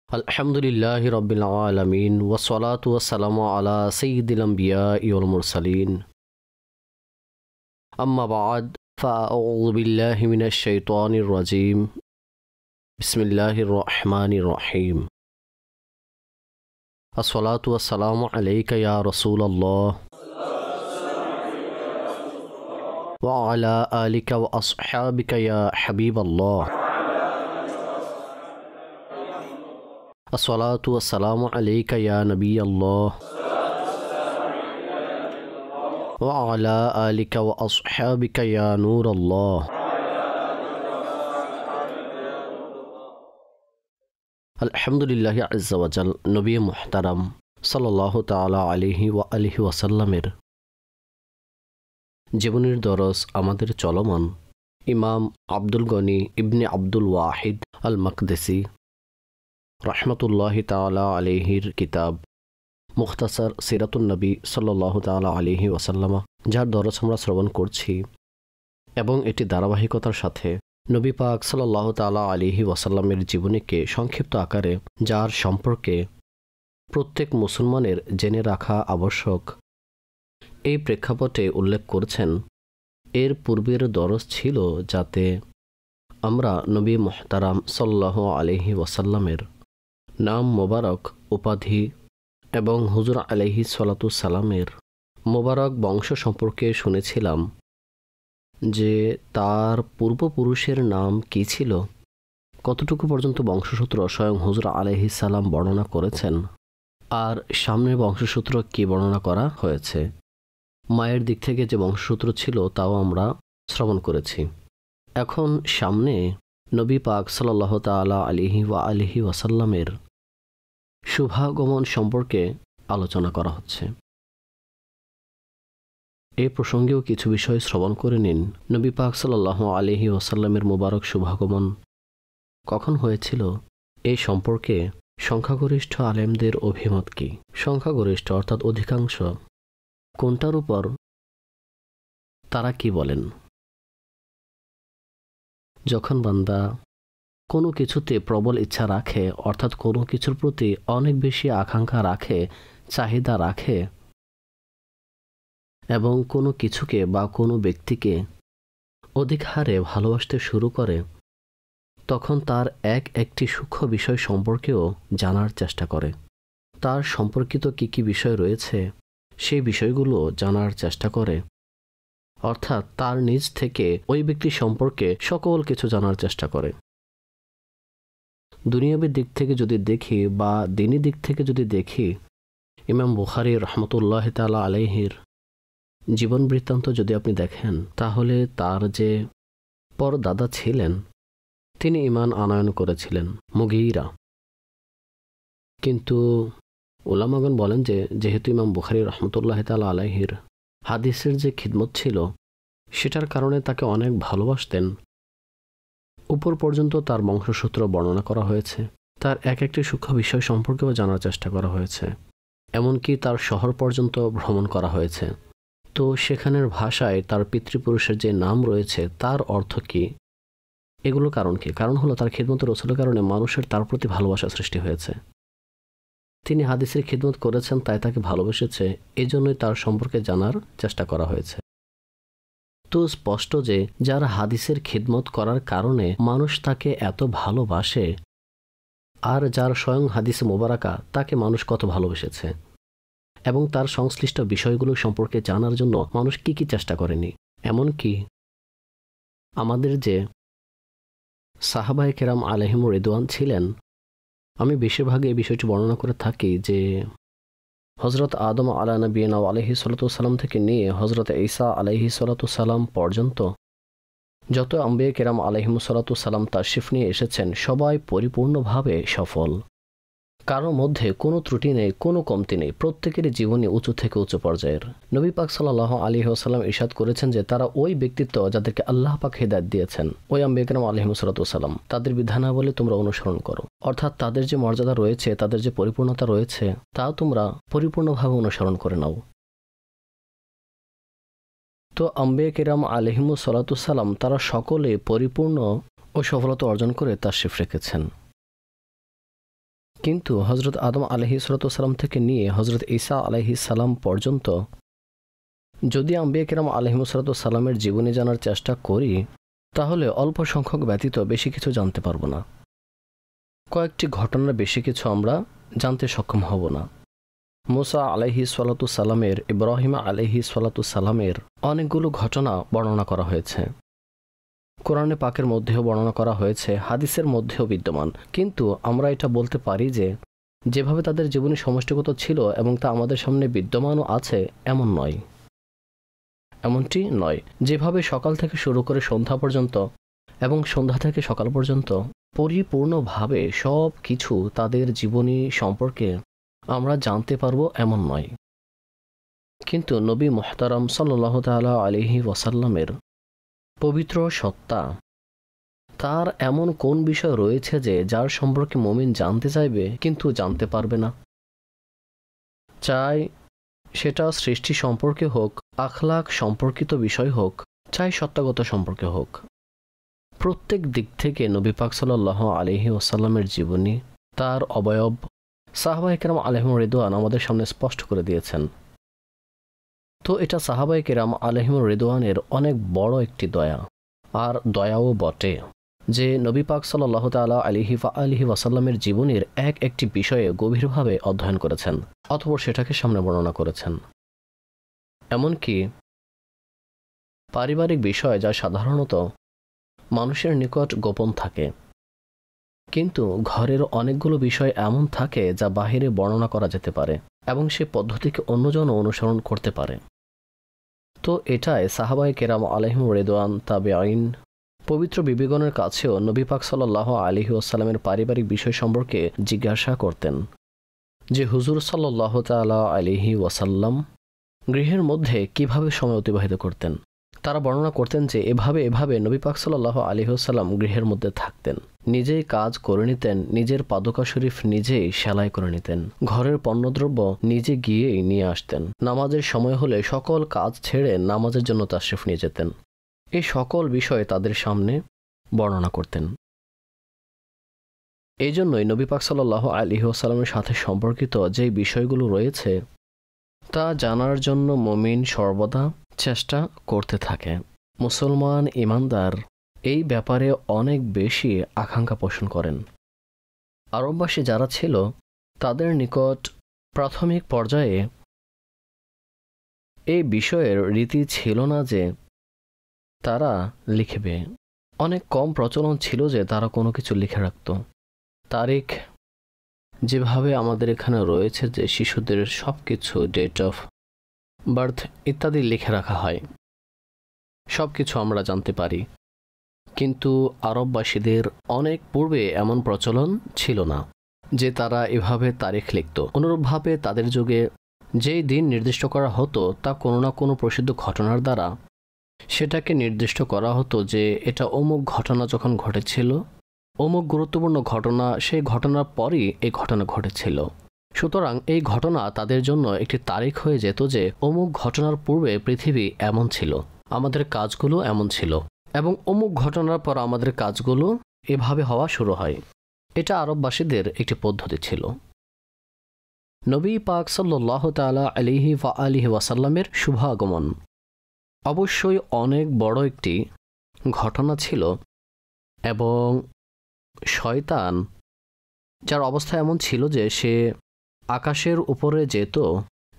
अल्हम्दुलिल्लाहि रब्बिल आलमीन वस्सलातु वस्सलामु अला सय्यिदिल अंबियाइ वल मुरसलीन अम्मा बाद फ़अऊज़ु बिल्लाहि मिनश शैतानिर रजीम बिस्मिल्लाहिर रहमानिर रहीम अस्सलातु वस्सलामु अलैका या रसूलल्लाह व अला आलिका व अस्हाबिका या हबीबल्लाह अस्सलातु वस्सलामु अलैका या नबी अल्लाह व अला आलिका व अस्हाबिका या नूर अल्लाह। अल्हम्दुलिल्लाहि अज़्ज़ा व जल नबी मुहतरम सल्लल्लाहु ताला अलैहि व आलिहि ওয়াসাল্লামের জীবনের দরস আমাদের চলমান। ইমাম আব্দুল গনি ইবনে আব্দুল ওয়াহিদ আল মাকদেসি रहमतुल्लाहि ताला अलैहिर किताब मुख्तसर सीरतुन नबी सल्लल्लाहु ताला अलैहि वसल्लम যার দরস আমরা শ্রবণ করছি এবং এটি ধারাবাহিকতার সাথে নবী পাক সাল্লাল্লাহু তাআলা আলাইহি ওয়াসাল্লামের জীবনীকে সংক্ষিপ্ত আকারে যার সম্পর্কে প্রত্যেক মুসলমানের জেনে রাখা আবশ্যক এই প্রেক্ষাপটে উল্লেখ করেছেন। এর পূর্বের দরস ছিল যাতে আমরা নবী মুহতারাম সাল্লাল্লাহু আলাইহি ওয়াসাল্লামের নাম মোবারক, উপাধি এবং হুজুর আলাইহি সালাতু সালামের মোবারক বংশ সম্পর্কে শুনেছিলাম যে তার পূর্বপুরুষের নাম কী ছিল, কতটুকু পর্যন্ত বংশসূত্র স্বয়ং হুজুর আলাইহি সালাম বর্ণনা করেছেন, আর সামনের বংশসূত্র কী বর্ণনা করা হয়েছে। মায়ের দিক থেকে যে বংশসূত্র ছিল তাও আমরা শ্রবণ করেছি। এখন সামনে নবী পাক সাল্লাল্লাহু তাআলা আলাইহি ওয়া আলিহি ওয়াসাল্লামের শুভাগমন সম্পর্কে আলোচনা করা হচ্ছে। এই প্রসঙ্গেও কিছু বিষয় শ্রবণ করে নিন। নবী পাক সাল্লাল্লাহু আলাইহি ওয়াসাল্লামের মুবারক শুভাগমন কখন হয়েছিল এই সম্পর্কে সংখ্যাগরিষ্ঠ আলেমদের অভিমত কি? সংখ্যাগরিষ্ঠ অর্থাৎ অধিকাংশ কোনটার উপর তারা কি বলেন? যখন বান্দা কোনো কিছুতে প্রবল ইচ্ছা রাখে, অর্থাৎ কোনো কিছুর প্রতি অনেক বেশি আকাঙ্ক্ষা রাখে, চাহিদা রাখে এবং কোনো কিছুকে বা কোনো ব্যক্তিকে অধিক হারে ভালোবাসতে শুরু করে, তখন তার একটি সূক্ষ্ম বিষয় সম্পর্কেও জানার চেষ্টা করে। তার সম্পর্কিত কী কী বিষয় রয়েছে সেই বিষয়গুলো জানার চেষ্টা করে, অর্থাৎ তার নিজ থেকে ওই ব্যক্তি সম্পর্কে সকল কিছু জানার চেষ্টা করে। দুনিয়াবী দিক থেকে যদি দেখি বা দিনী দিক থেকে যদি দেখি, ইমাম বুখারী রহমতুল্লাহি তাআলা আলাইহির জীবন বৃত্তান্ত যদি আপনি দেখেন, তাহলে তার যে পরদাদা ছিলেন তিনি ঈমান আনয়ন করেছিলেন মুগীরা। কিন্তু উলামাগণ বলেন যে যেহেতু ইমাম বুখারী রহমতুল্লাহি তাআলা আলাইহির হাদিসের যে খিদমত ছিল সেটার কারণে তাকে অনেক ভালোবাসতেন। উপর পর্যন্ত তার বংশসূত্র বর্ণনা করা হয়েছে, তার একটি সূক্ষ্ম বিষয় সম্পর্কেও জানার চেষ্টা করা হয়েছে, এমনকি তার শহর পর্যন্ত ভ্রমণ করা হয়েছে। তো সেখানের ভাষায় তার পিতৃপুরুষের যে নাম রয়েছে তার অর্থ কী, এগুলো কারণ কি? কারণ হলো তার খিদমত রাসূলের কারণে মানুষের তার প্রতি ভালোবাসা সৃষ্টি হয়েছে। তিনি হাদিসের খিদমত করেছেন, তাই তাকে ভালোবেসেছে, এজন্যই তার সম্পর্কে জানার চেষ্টা করা হয়েছে। তো স্পষ্ট যে যারা হাদিসের খিদমত করার কারণে মানুষ তাকে এত ভালোবাসে, আর যার স্বয়ং হাদিসে মোবারকা তাকে মানুষ কত ভালোবেসেছে, এবং তার সংশ্লিষ্ট বিষয়গুলো সম্পর্কে জানার জন্য মানুষ কি কি চেষ্টা করেনি। এমনকি আমাদের যে সাহাবায়ে কেরাম আলাইহিমুর রিদওয়ান ছিলেন, আমি বেশিরভাগ এই বিষয়টি বর্ণনা করে থাকি যে হযরত আদম আলা নবিয়িনা আলাইহি সাল্লাতু সালাম থেকে নিয়ে হযরত ঈসা আলাইহি সাল্লাতু সালাম পর্যন্ত যত আম্বিয়া কেরাম আলাইহিমুস সালাতু সালাম তাশরিফ নিয়ে এসেছেন, সবাই পরিপূর্ণভাবে সফল। কারোর মধ্যে কোনো ত্রুটি নেই, কোনো কমতি নেই, প্রত্যেকেরই জীবনে উঁচু থেকে উঁচু পর্যায়ের। নবী পাক সাল্লাল্লাহু আলাইহি ওয়াসাল্লাম ইরশাদ করেছেন যে তারা ওই ব্যক্তিত্ব যাদেরকে আল্লাহ পাক হিদায়াত দিয়েছেন, ওই আম্বিয়া কেরাম আলাইহিমুস সালাতু সালাম, তাদের বিধানাবলী তোমরা অনুসরণ করো, অর্থাৎ তাদের যে মর্যাদা রয়েছে, তাদের যে পরিপূর্ণতা রয়েছে তা তোমরা পরিপূর্ণভাবে অনুসরণ করে নাও। তো আম্বিয়া কেরাম আলাইহিমুস সালাতু সালাম তারা সকলে পরিপূর্ণ ও সফলতা অর্জন করে তাশরিফ রেখেছেন। কিন্তু হজরত আদম আলাইহিসসালাম থেকে নিয়ে হজরত ঈসা আলাইহিসসালাম পর্যন্ত যদি আম্বিয়া কিরাম আলাইহিমুসসালামের জীবনী জানার চেষ্টা করি, তাহলে অল্প সংখ্যক ব্যতীত বেশি কিছু জানতে পারবো না। কয়েকটি ঘটনার বেশি কিছু আমরা জানতে সক্ষম হব না। মুসা আলাইহিসসালামের, ইব্রাহিম আলাইহিসসালামের অনেকগুলো ঘটনা বর্ণনা করা হয়েছে। কোরআনে পাকের মধ্যেও বর্ণনা করা হয়েছে, হাদিসের মধ্যেও বিদ্যমান। কিন্তু আমরা এটা বলতে পারি যে যেভাবে তাদের জীবনী সমষ্টিগত ছিল এবং তা আমাদের সামনে বিদ্যমানও আছে, এমনটি নয়। যেভাবে সকাল থেকে শুরু করে সন্ধ্যা পর্যন্ত এবং সন্ধ্যা থেকে সকাল পর্যন্ত পরিপূর্ণভাবে সব কিছু তাদের জীবনী সম্পর্কে আমরা জানতে পারবো এমন নয়। কিন্তু নবী মুহতারাম সাল্লাল্লাহু তাআলা আলাইহি ওয়াসাল্লামের পবিত্র সত্তা, তার এমন কোন বিষয় রয়েছে যে যার সম্পর্কে মুমিন জানতে চাইবে কিন্তু জানতে পারবে না। চাই সেটা সৃষ্টি সম্পর্কে হোক, আখলাক সম্পর্কিত বিষয় হোক, চাই সত্তাগত সম্পর্কে হোক, প্রত্যেক দিক থেকে নবী পাক সাল্লাল্লাহু আলাইহি ওয়াসাল্লামের জীবনী, তার অবয়ব সাহাবায়ে কেরাম আলাইহিম রিদওয়ান আমাদের সামনে স্পষ্ট করে দিয়েছেন। তো এটা সাহাবায়ে কেরাম আলাইহিম রিদওয়ানের অনেক বড় একটি দয়া, আর দয়াও বটে যে নবী পাক সাল্লাল্লাহু তাআলা আলাইহি ওয়াসাল্লামের জীবনীর একটি বিষয়ে গভীরভাবে অধ্যয়ন করেছেন, অতঃপর সেটাকে সামনে বর্ণনা করেছেন। এমনকি পারিবারিক বিষয় যা সাধারণত মানুষের নিকট গোপন থাকে, কিন্তু ঘরের অনেকগুলো বিষয় এমন থাকে যা বাহিরে বর্ণনা করা যেতে পারে এবং সে পদ্ধতিকে অন্যজনও অনুসরণ করতে পারে। তো এটাই সাহাবায়ে কেরাম আলাইহিম রিদওয়ান, তাবেঈন, পবিত্র বিবিগণের কাছেও নবী পাক সাল্লাল্লাহু আলাইহি ওয়াসাল্লামের পারিবারিক বিষয় সম্পর্কে জিজ্ঞাসা করতেন যে হুজুর সাল্লাল্লাহু তাআলা আলাইহি ওয়াসাল্লাম গৃহের মধ্যে কিভাবে সময় অতিবাহিত করতেন। তারা বর্ণনা করতেন যে এভাবে নবী পাক সাল্লাল্লাহু আলাইহি ওয়াসাল্লাম গৃহের মধ্যে থাকতেন, নিজেই কাজ করে নিতেন, নিজের পাদুকা শরীফ নিজেই সেলাই করে নিতেন, ঘরের পণ্যদ্রব্য নিজে গিয়েই নিয়ে আসতেন, নামাজের সময় হলে সকল কাজ ছেড়ে নামাজের জন্য তাশরিফ নিয়ে যেতেন। এই সকল বিষয় তাদের সামনে বর্ণনা করতেন। এই জন্যই নবী পাক সাল্লাল্লাহু আলাইহি ওয়াসাল্লামের সাথে সম্পর্কিত যে বিষয়গুলো রয়েছে তা জানার জন্য মুমিন সর্বদা চেষ্টা করতে থাকে। মুসলমান ঈমানদার এই ব্যাপারে অনেক বেশি আকাঙ্ক্ষা পোষণ করেন। আরববাসী যারা ছিল তাদের নিকট প্রাথমিক পর্যায়ে এই বিষয়ের রীতি ছিল না যে তারা লিখবে। অনেক কম প্রচলন ছিল যে তারা কোনো কিছু লিখে রাখত। তারিখ যেভাবে আমাদের এখানে রয়েছে যে শিশুদের সব কিছু, ডেট অফ বার্থ ইত্যাদি লিখে রাখা হয়, সব কিছু আমরা জানতে পারি। কিন্তু আরববাসীদের অনেক পূর্বে এমন প্রচলন ছিল না যে তারা এভাবে তারিখ লিখত। অনুরূপভাবে তাদের যুগে যেই দিন নির্দিষ্ট করা হতো তা কোনো না কোনো প্রসিদ্ধ ঘটনার দ্বারা সেটাকে নির্দিষ্ট করা হতো যে এটা অমুক ঘটনা যখন ঘটেছিল, অমুক গুরুত্বপূর্ণ ঘটনা, সেই ঘটনার পরই এই ঘটনা ঘটেছিল। সুতরাং এই ঘটনা তাদের জন্য একটি তারিখ হয়ে যেত যে অমুক ঘটনার পূর্বে পৃথিবী এমন ছিল, আমাদের কাজগুলো এমন ছিল, এবং অমুক ঘটনার পর আমাদের কাজগুলো এভাবে হওয়া শুরু হয়। এটা আরববাসীদের একটি পদ্ধতি ছিল। নবী পাক সাল্লাল্লাহু তাআলা আলাইহি ওয়াসাল্লামের শুভ আগমন অবশ্যই অনেক বড় একটি ঘটনা ছিল, এবং শয়তান, যার অবস্থা এমন ছিল যে সে আকাশের উপরে যেত,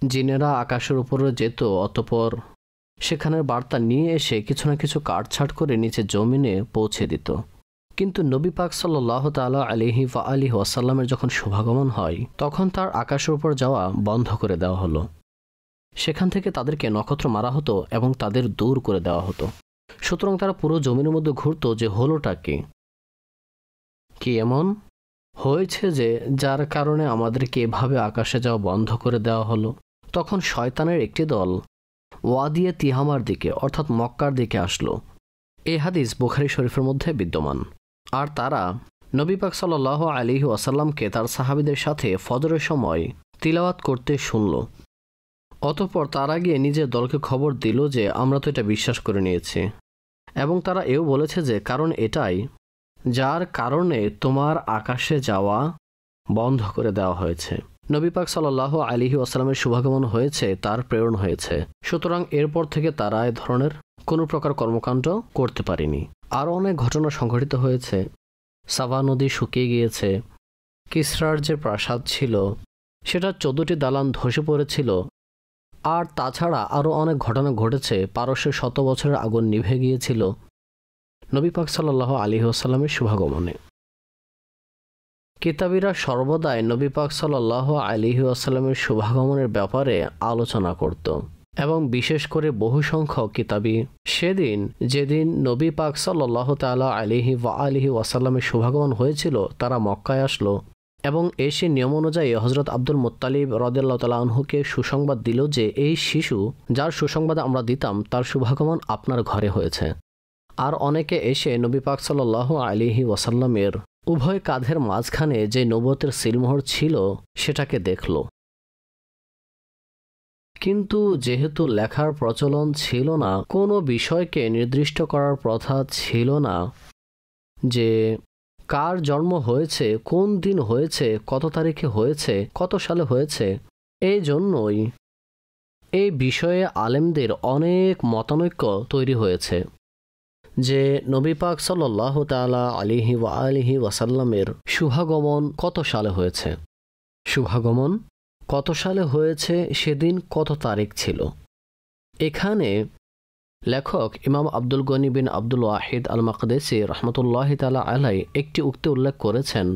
জিনেরা আকাশের উপরে যেত, অতঃপর সেখানের বার্তা নিয়ে এসে কিছু না কিছু কাটছাট করে নিচে জমিনে পৌঁছে দিত। কিন্তু নবী পাক সাল্লাল্লাহু তাআলা আলাইহি ওয়াসাল্লামের যখন শুভাগমন হয় তখন তার আকাশের উপর যাওয়া বন্ধ করে দেওয়া হলো। সেখান থেকে তাদেরকে নক্ষত্র মারা হতো এবং তাদের দূর করে দেওয়া হতো। সুতরাং তারা পুরো জমিনের মধ্যে ঘুরত যে হলোটা কি এমন হয়েছে যে যার কারণে আমাদেরকে এভাবে আকাশে যাওয়া বন্ধ করে দেওয়া হলো। তখন শয়তানের একটি দল ওয়াদিয়ে তিহামার দিকে অর্থাৎ মক্কার দিকে আসলো। এই হাদিস বুখারী শরীফের মধ্যে বিদ্যমান। আর তারা নবী পাক সাল্লাল্লাহু আলাইহি ওয়াসাল্লামকে তার সাহাবীদের সাথে ফজরের সময় তিলাওয়াত করতে শুনল। অতঃপর তারা গিয়ে নিজের দলকে খবর দিল যে আমরা তো এটা বিশ্বাস করে নিয়েছি, এবং তারা এও বলেছে যে কারণ এটাই যার কারণে তোমার আকাশে যাওয়া বন্ধ করে দেওয়া হয়েছে। নবী পাক সাল্লাল্লাহু আলাইহি ওয়াসাল্লামের শুভাগমন হয়েছে, তার প্রেরণ হয়েছে, সুতরাং এরপর থেকে তারা এ ধরনের কোনো প্রকার কর্মকাণ্ড করতে পারেনি। আরও অনেক ঘটনা সংঘটিত হয়েছে। সাবা নদী শুকিয়ে গিয়েছে, কিসরার যে প্রাসাদ ছিল সেটা 14টি দালান ধসে পড়েছিল, আর তাছাড়া আরও অনেক ঘটনা ঘটেছে। পারস্যের 100 বছরের আগুন নিভে গিয়েছিল নবী পাক সাল্লাল্লাহু আলাইহি ওয়াসাল্লামের শুভাগমনে। কিতাবীরা সর্বদাই নবী পাক সাল্লাল্লাহু আলাইহি ওয়াসাল্লামের শুভাগমনের ব্যাপারে আলোচনা করত, এবং বিশেষ করে বহু সংখ্যক কিতাবী সেদিন যেদিন নবী পাক সাল্লাল্লাহু তাআলা আলাইহি ওয়াসাল্লামের শুভাগমন হয়েছিল তারা মক্কায় আসলো এবং এসে নিয়ম অনুযায়ী হযরত আব্দুল মুত্তালিব রাদিয়াল্লাহু তাআলা আনহুকে সুসংবাদ দিল যে এই শিশু যার সুসংবাদ আমরা দিতাম তার শুভাগমন আপনার ঘরে হয়েছে। আর অনেকে এসে নবী পাক সাল্লাল্লাহু আলাইহি ওয়াসাল্লামের উভয় কাঁধের মাঝখানে যে নবুয়তের সিলমোহর ছিল সেটাকে দেখল। কিন্তু যেহেতু লেখার প্রচলন ছিল না, কোনো বিষয়কে নির্দিষ্ট করার প্রথা ছিল না যে কার জন্ম হয়েছে, কোন দিন হয়েছে, কত তারিখে হয়েছে, কত সালে হয়েছে, এই জন্যই এই বিষয়ে আলেমদের অনেক মতানৈক্য তৈরি হয়েছে যে নবী পাক সাল্লাল্লাহু তাআলা আলাইহি ওয়াসাল্লামের শুভাগমন কত সালে হয়েছে, শুভাগমন কত সালে হয়েছে, সেদিন কত তারিখ ছিল। এখানে লেখক ইমাম আব্দুল গনি বিন আব্দুল ওয়াহিদ আল মাকদেসি রহমতুল্লাহি তাআলা আলাইহি একটি উক্তি উল্লেখ করেছেন,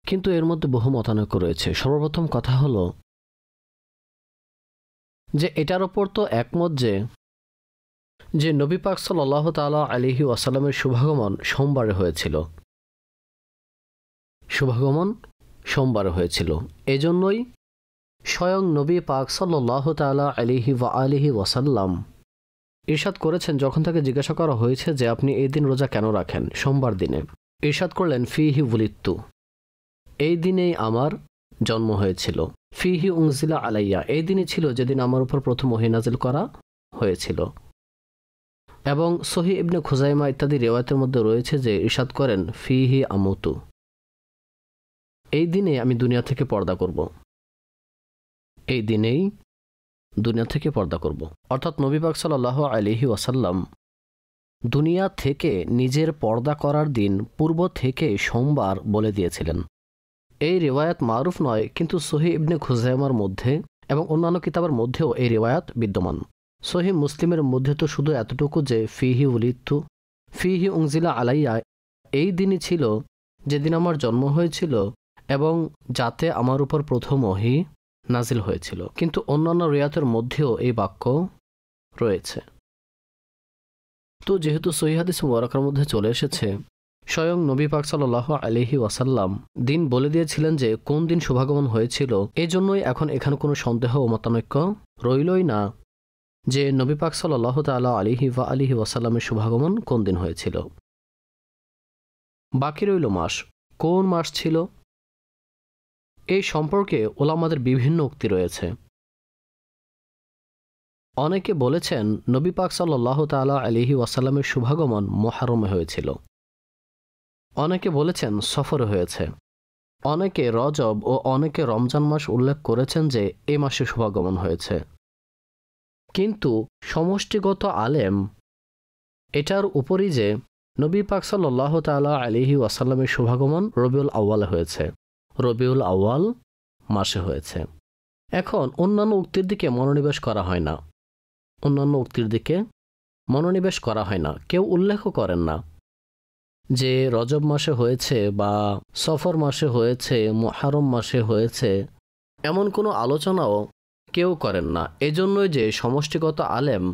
কিন্তু এর মধ্যে বহু মতানৈক্য রয়েছে। সর্বপ্রথম কথা হলো যে এটার ওপর তো একমত যে নবী পাক সাল্লাল্লাহু তাআলা আলাইহি ওয়াসাল্লামের শুভাগমন সোমবারে হয়েছিল, শুভাগমন সোমবারে হয়েছিল। এজন্যই স্বয়ং নবী পাক সাল্লাল্লাহু তাআলা আলাইহি ওয়াসাল্লাম ইরশাদ করেছেন, যখন তাকে জিজ্ঞাসা করা হয়েছে যে আপনি এই দিন রোজা কেন রাখেন, সোমবার দিনে, ইরশাদ করলেন ফিহি উলিদতু, এই দিনেই আমার জন্ম হয়েছিল। ফিহি উনজিলা আলাইয়া, এই দিনই ছিল যেদিন আমার উপর প্রথম ওহী নাজিল করা হয়েছিল। এবং সহিহ ইবনে খুজাইমা ইত্যাদি রিওয়ায়াতের মধ্যে রয়েছে যে ইরশাদ করেন ফিহি আমুতু, এই দিনে আমি দুনিয়া থেকে পর্দা করব, এই দিনেই দুনিয়া থেকে পর্দা করব। অর্থাৎ নবী পাক সাল্লাল্লাহু আলাইহি ওয়াসাল্লাম দুনিয়া থেকে নিজের পর্দা করার দিন পূর্ব থেকে সোমবার বলে দিয়েছিলেন। এই রিওয়ায়াত মারুফ নয়, কিন্তু সহিহ ইবনে খুজাইমার মধ্যে এবং অন্যান্য কিতাবের মধ্যেও এই রিওয়ায়াত বিদ্যমান। সহিহ মুসলিমের মধ্যে তো শুধু এতটুকু যে ফিহি উলিদতু ফিহি উনজিলা আলাইয়া, এই দিনই ছিল যেদিন আমার জন্ম হয়েছিল এবং যাতে আমার উপর প্রথম ওহী নাজিল হয়েছিল। কিন্তু অন্যান্য রিওয়ায়াতের মধ্যেও এই বাক্য রয়েছে। তো যেহেতু সহিহ হাদিস মুবারাকার মধ্যে চলে এসেছে, স্বয়ং নবী পাক সাল্লাল্লাহু আলাইহি ওয়াসাল্লাম দিন বলে দিয়েছিলেন যে কোন দিন শুভাগমন হয়েছিল, এজন্যই এখন এখানে কোনো সন্দেহ ও মতানৈক্য রইলই না যে নবী পাক সাল্লাল্লাহু তাআলা আলাইহি ওয়াসাল্লামের শুভাগমন কোন দিন হয়েছিল। বাকি রইল মাস, কোন মাস ছিল এই সম্পর্কে ওলামাদের বিভিন্ন উক্তি রয়েছে। অনেকে বলেছেন নবী পাক সাল্লাল্লাহু তাআলা আলাইহি ওয়াসাল্লামের শুভাগমন মুহররমে হয়েছিল, অনেকে বলেছেন সফরে হয়েছে, অনেকে রজব ও অনেকে রমজান মাস উল্লেখ করেছেন যে এই মাসে শুভাগমন হয়েছে। কিন্তু সমষ্টিগত আলেম এটার উপরই যে নবী পাক সাল্লাল্লাহু তাআলা আলাইহি ওয়াসাল্লামের শুভাগমন রবিউল আউয়ালে হয়েছে, রবিউল আউয়াল মাসে হয়েছে। এখন অন্যান্য উক্তির দিকে মনোনিবেশ করা হয় না, অন্যান্য উক্তির দিকে মনোনিবেশ করা হয় না। কেউ উল্লেখও করেন না যে রজব মাসে হয়েছে বা সফর মাসে হয়েছে, মুহররম মাসে হয়েছে, এমন কোনো আলোচনাও কেউ করেন না। এজন্যই যে সমষ্টিগত আলেম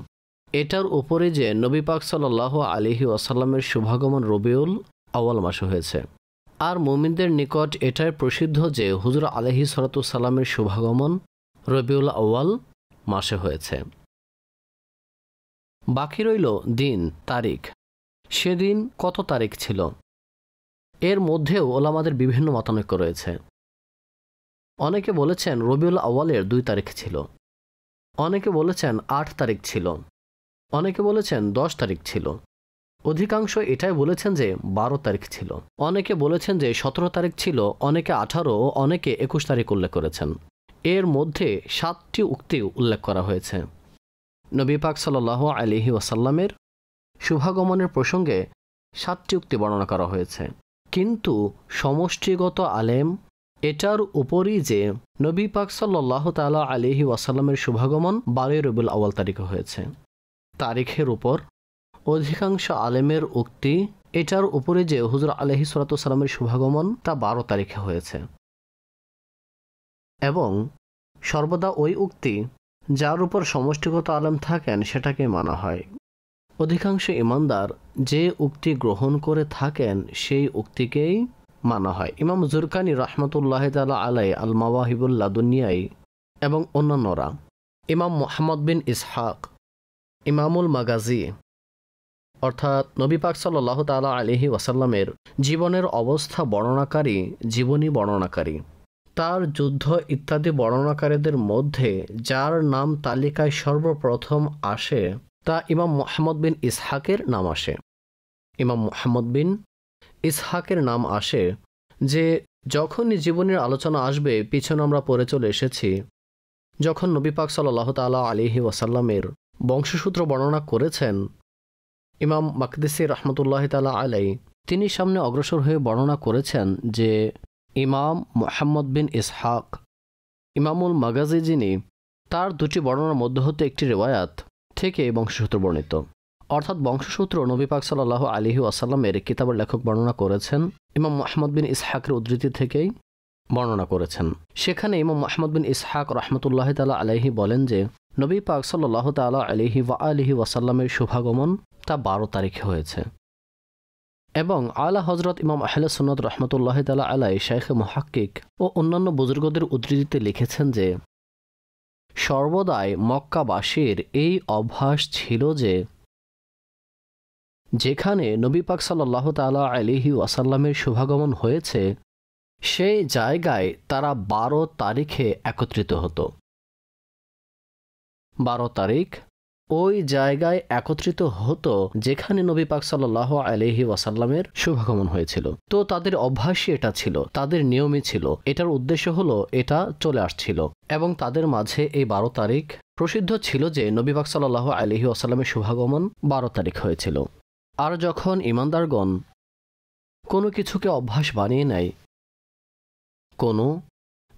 এটার উপরে যে নবী পাক সাল্লাল্লাহু আলাইহি ওয়াসাল্লামের শুভাগমন রবিউল আউয়াল মাসে হয়েছে। আর মুমিনদের নিকট এটাই প্রসিদ্ধ যে হুজুর আলাইহিস সালাতু সালামের শুভাগমন রবিউল আউয়াল মাসে হয়েছে। বাকি রইল দিন, তারিখ, সেদিন কত তারিখ ছিল। এর মধ্যেও ওলামাদের বিভিন্ন মতানৈক্য রয়েছে। অনেকে বলেছেন রবিউল আউয়ালের 2 তারিখ ছিল, অনেকে বলেছেন 8 তারিখ ছিল, অনেকে বলেছেন 10 তারিখ ছিল। অধিকাংশ এটাই বলেছেন যে 12 তারিখ ছিল, অনেকে বলেছেন যে 17 তারিখ ছিল, অনেকে 18, অনেকে 21 তারিখ উল্লেখ করেছেন। এর মধ্যে 7টি উক্তি উল্লেখ করা হয়েছে। নবী পাক সাল্লাল্লাহু আলাইহি ওয়াসাল্লামের শুভাগমনের প্রসঙ্গে 7টি উক্তি বর্ণনা করা হয়েছে, কিন্তু সমষ্টিগত আলেম এটার উপরই যে নবী পাক সাল্লাল্লাহু তাআলা আলাইহি ওয়াসাল্লামের শুভাগমন 12 রবিউল আউয়াল তারিখে হয়েছে। তারিখের উপর অধিকাংশ আলেমের উক্তি এটার উপরে যে হুজুর আলাইহিস সালাতু ওয়াস সালামের শুভাগমন তা 12 তারিখে হয়েছে, এবং সর্বদা ওই উক্তি যার উপর সমষ্টিগত আলেম থাকেন সেটাকে মানা হয়। অধিকাংশ ইমানদার যে উক্তি গ্রহণ করে থাকেন সেই উক্তিকেই মানা হয়। ইমাম জুরকানি রাহমাতুল্লাহ তাআলা আলাই আল মাওয়াহিবুল লাদুনিয়াই এবং অন্যান্যরা, ইমাম মুহাম্মদ বিন ইসহাক ইমামুল মাগাজি অর্থাৎ নবী পাক সাল্লাল্লাহু তাআলা আলাইহি ওয়াসাল্লামের জীবনের অবস্থা বর্ণনাকারী, জীবনী বর্ণনাকারী, তার যুদ্ধ ইত্যাদি বর্ণনাকারীদের মধ্যে যার নাম তালিকায় সর্বপ্রথম আসে তা ইমাম মুহাম্মদ বিন ইসহাকের নাম আসে। ইমাম মুহাম্মদ বিন ইসহাকের নাম আসে যে যখনই জীবনের আলোচনা আসবে, পিছনে আমরা পড়ে চলে এসেছি, যখন নবী পাক সাল্লাল্লাহু তাআলা আলাইহি ওয়াসাল্লামের বংশসূত্র বর্ণনা করেছেন ইমাম মাকদিসি রাহমাতুল্লাহ তাআলা আলাই, তিনি সামনে অগ্রসর হয়ে বর্ণনা করেছেন যে ইমাম মুহাম্মদ বিন ইসহাক ইমামুল মাগাজি যিনি, তার দুটি বর্ণনার মধ্য হতে একটি রিওয়ায়াত থেকে বংশসূত্র বর্ণিত, অর্থাৎ বংশসূত্র নবী পাক সাল্লাল্লাহু আলাইহি ওয়াসাল্লামের কিতাবের লেখক বর্ণনা করেছেন, ইমাম মুহাম্মদ বিন ইসহাকের উদ্ধৃতি থেকেই বর্ণনা করেছেন। সেখানে ইমাম মুহাম্মদ বিন ইসহাক রাহমাতুল্লাহ তাআলা আলাইহি বলেন যে নবী পাক সাল্লাল্লাহু তাআলা আলাইহি ওয়া আলিহি ওয়াসাল্লামের শুভাগমন তা 12 তারিখে হয়েছে, এবং আলা হযরত ইমাম আহলে সুন্নাত রাহমাতুল্লাহ তাআলা আলাই শাইখ মুহাক্কিক ও অন্যান্য বুজুর্গদের উদ্ধৃতিতে লিখেছেন যে সর্বদাই মক্কাবাসীর এই অভ্যাস ছিল যে যেখানে নবী পাক সাল্লাল্লাহু তাআলা আলাইহি ওয়াসাল্লামের শুভাগমন হয়েছে সেই জায়গায় তারা 12 তারিখে একত্রিত হতো। 12 তারিখ ওই জায়গায় একত্রিত হতো যেখানে নবী পাক সাল্লাল্লাহু আলাইহি ওয়াসাল্লামের শুভাগমন হয়েছিল। তো তাদের অভ্যাসই এটা ছিল, তাদের নিয়মই ছিল, এটার উদ্দেশ্য হলো এটা চলে আসছিল, এবং তাদের মাঝে এই 12 তারিখ প্রসিদ্ধ ছিল যে নবী পাক সাল্লাল্লাহু আলাইহি ওয়াসাল্লামের শুভাগমন 12 তারিখ হয়েছিল। আর যখন ইমানদারগণ কোনো কিছুকে অভ্যাস বানিয়ে নেয়, কোনো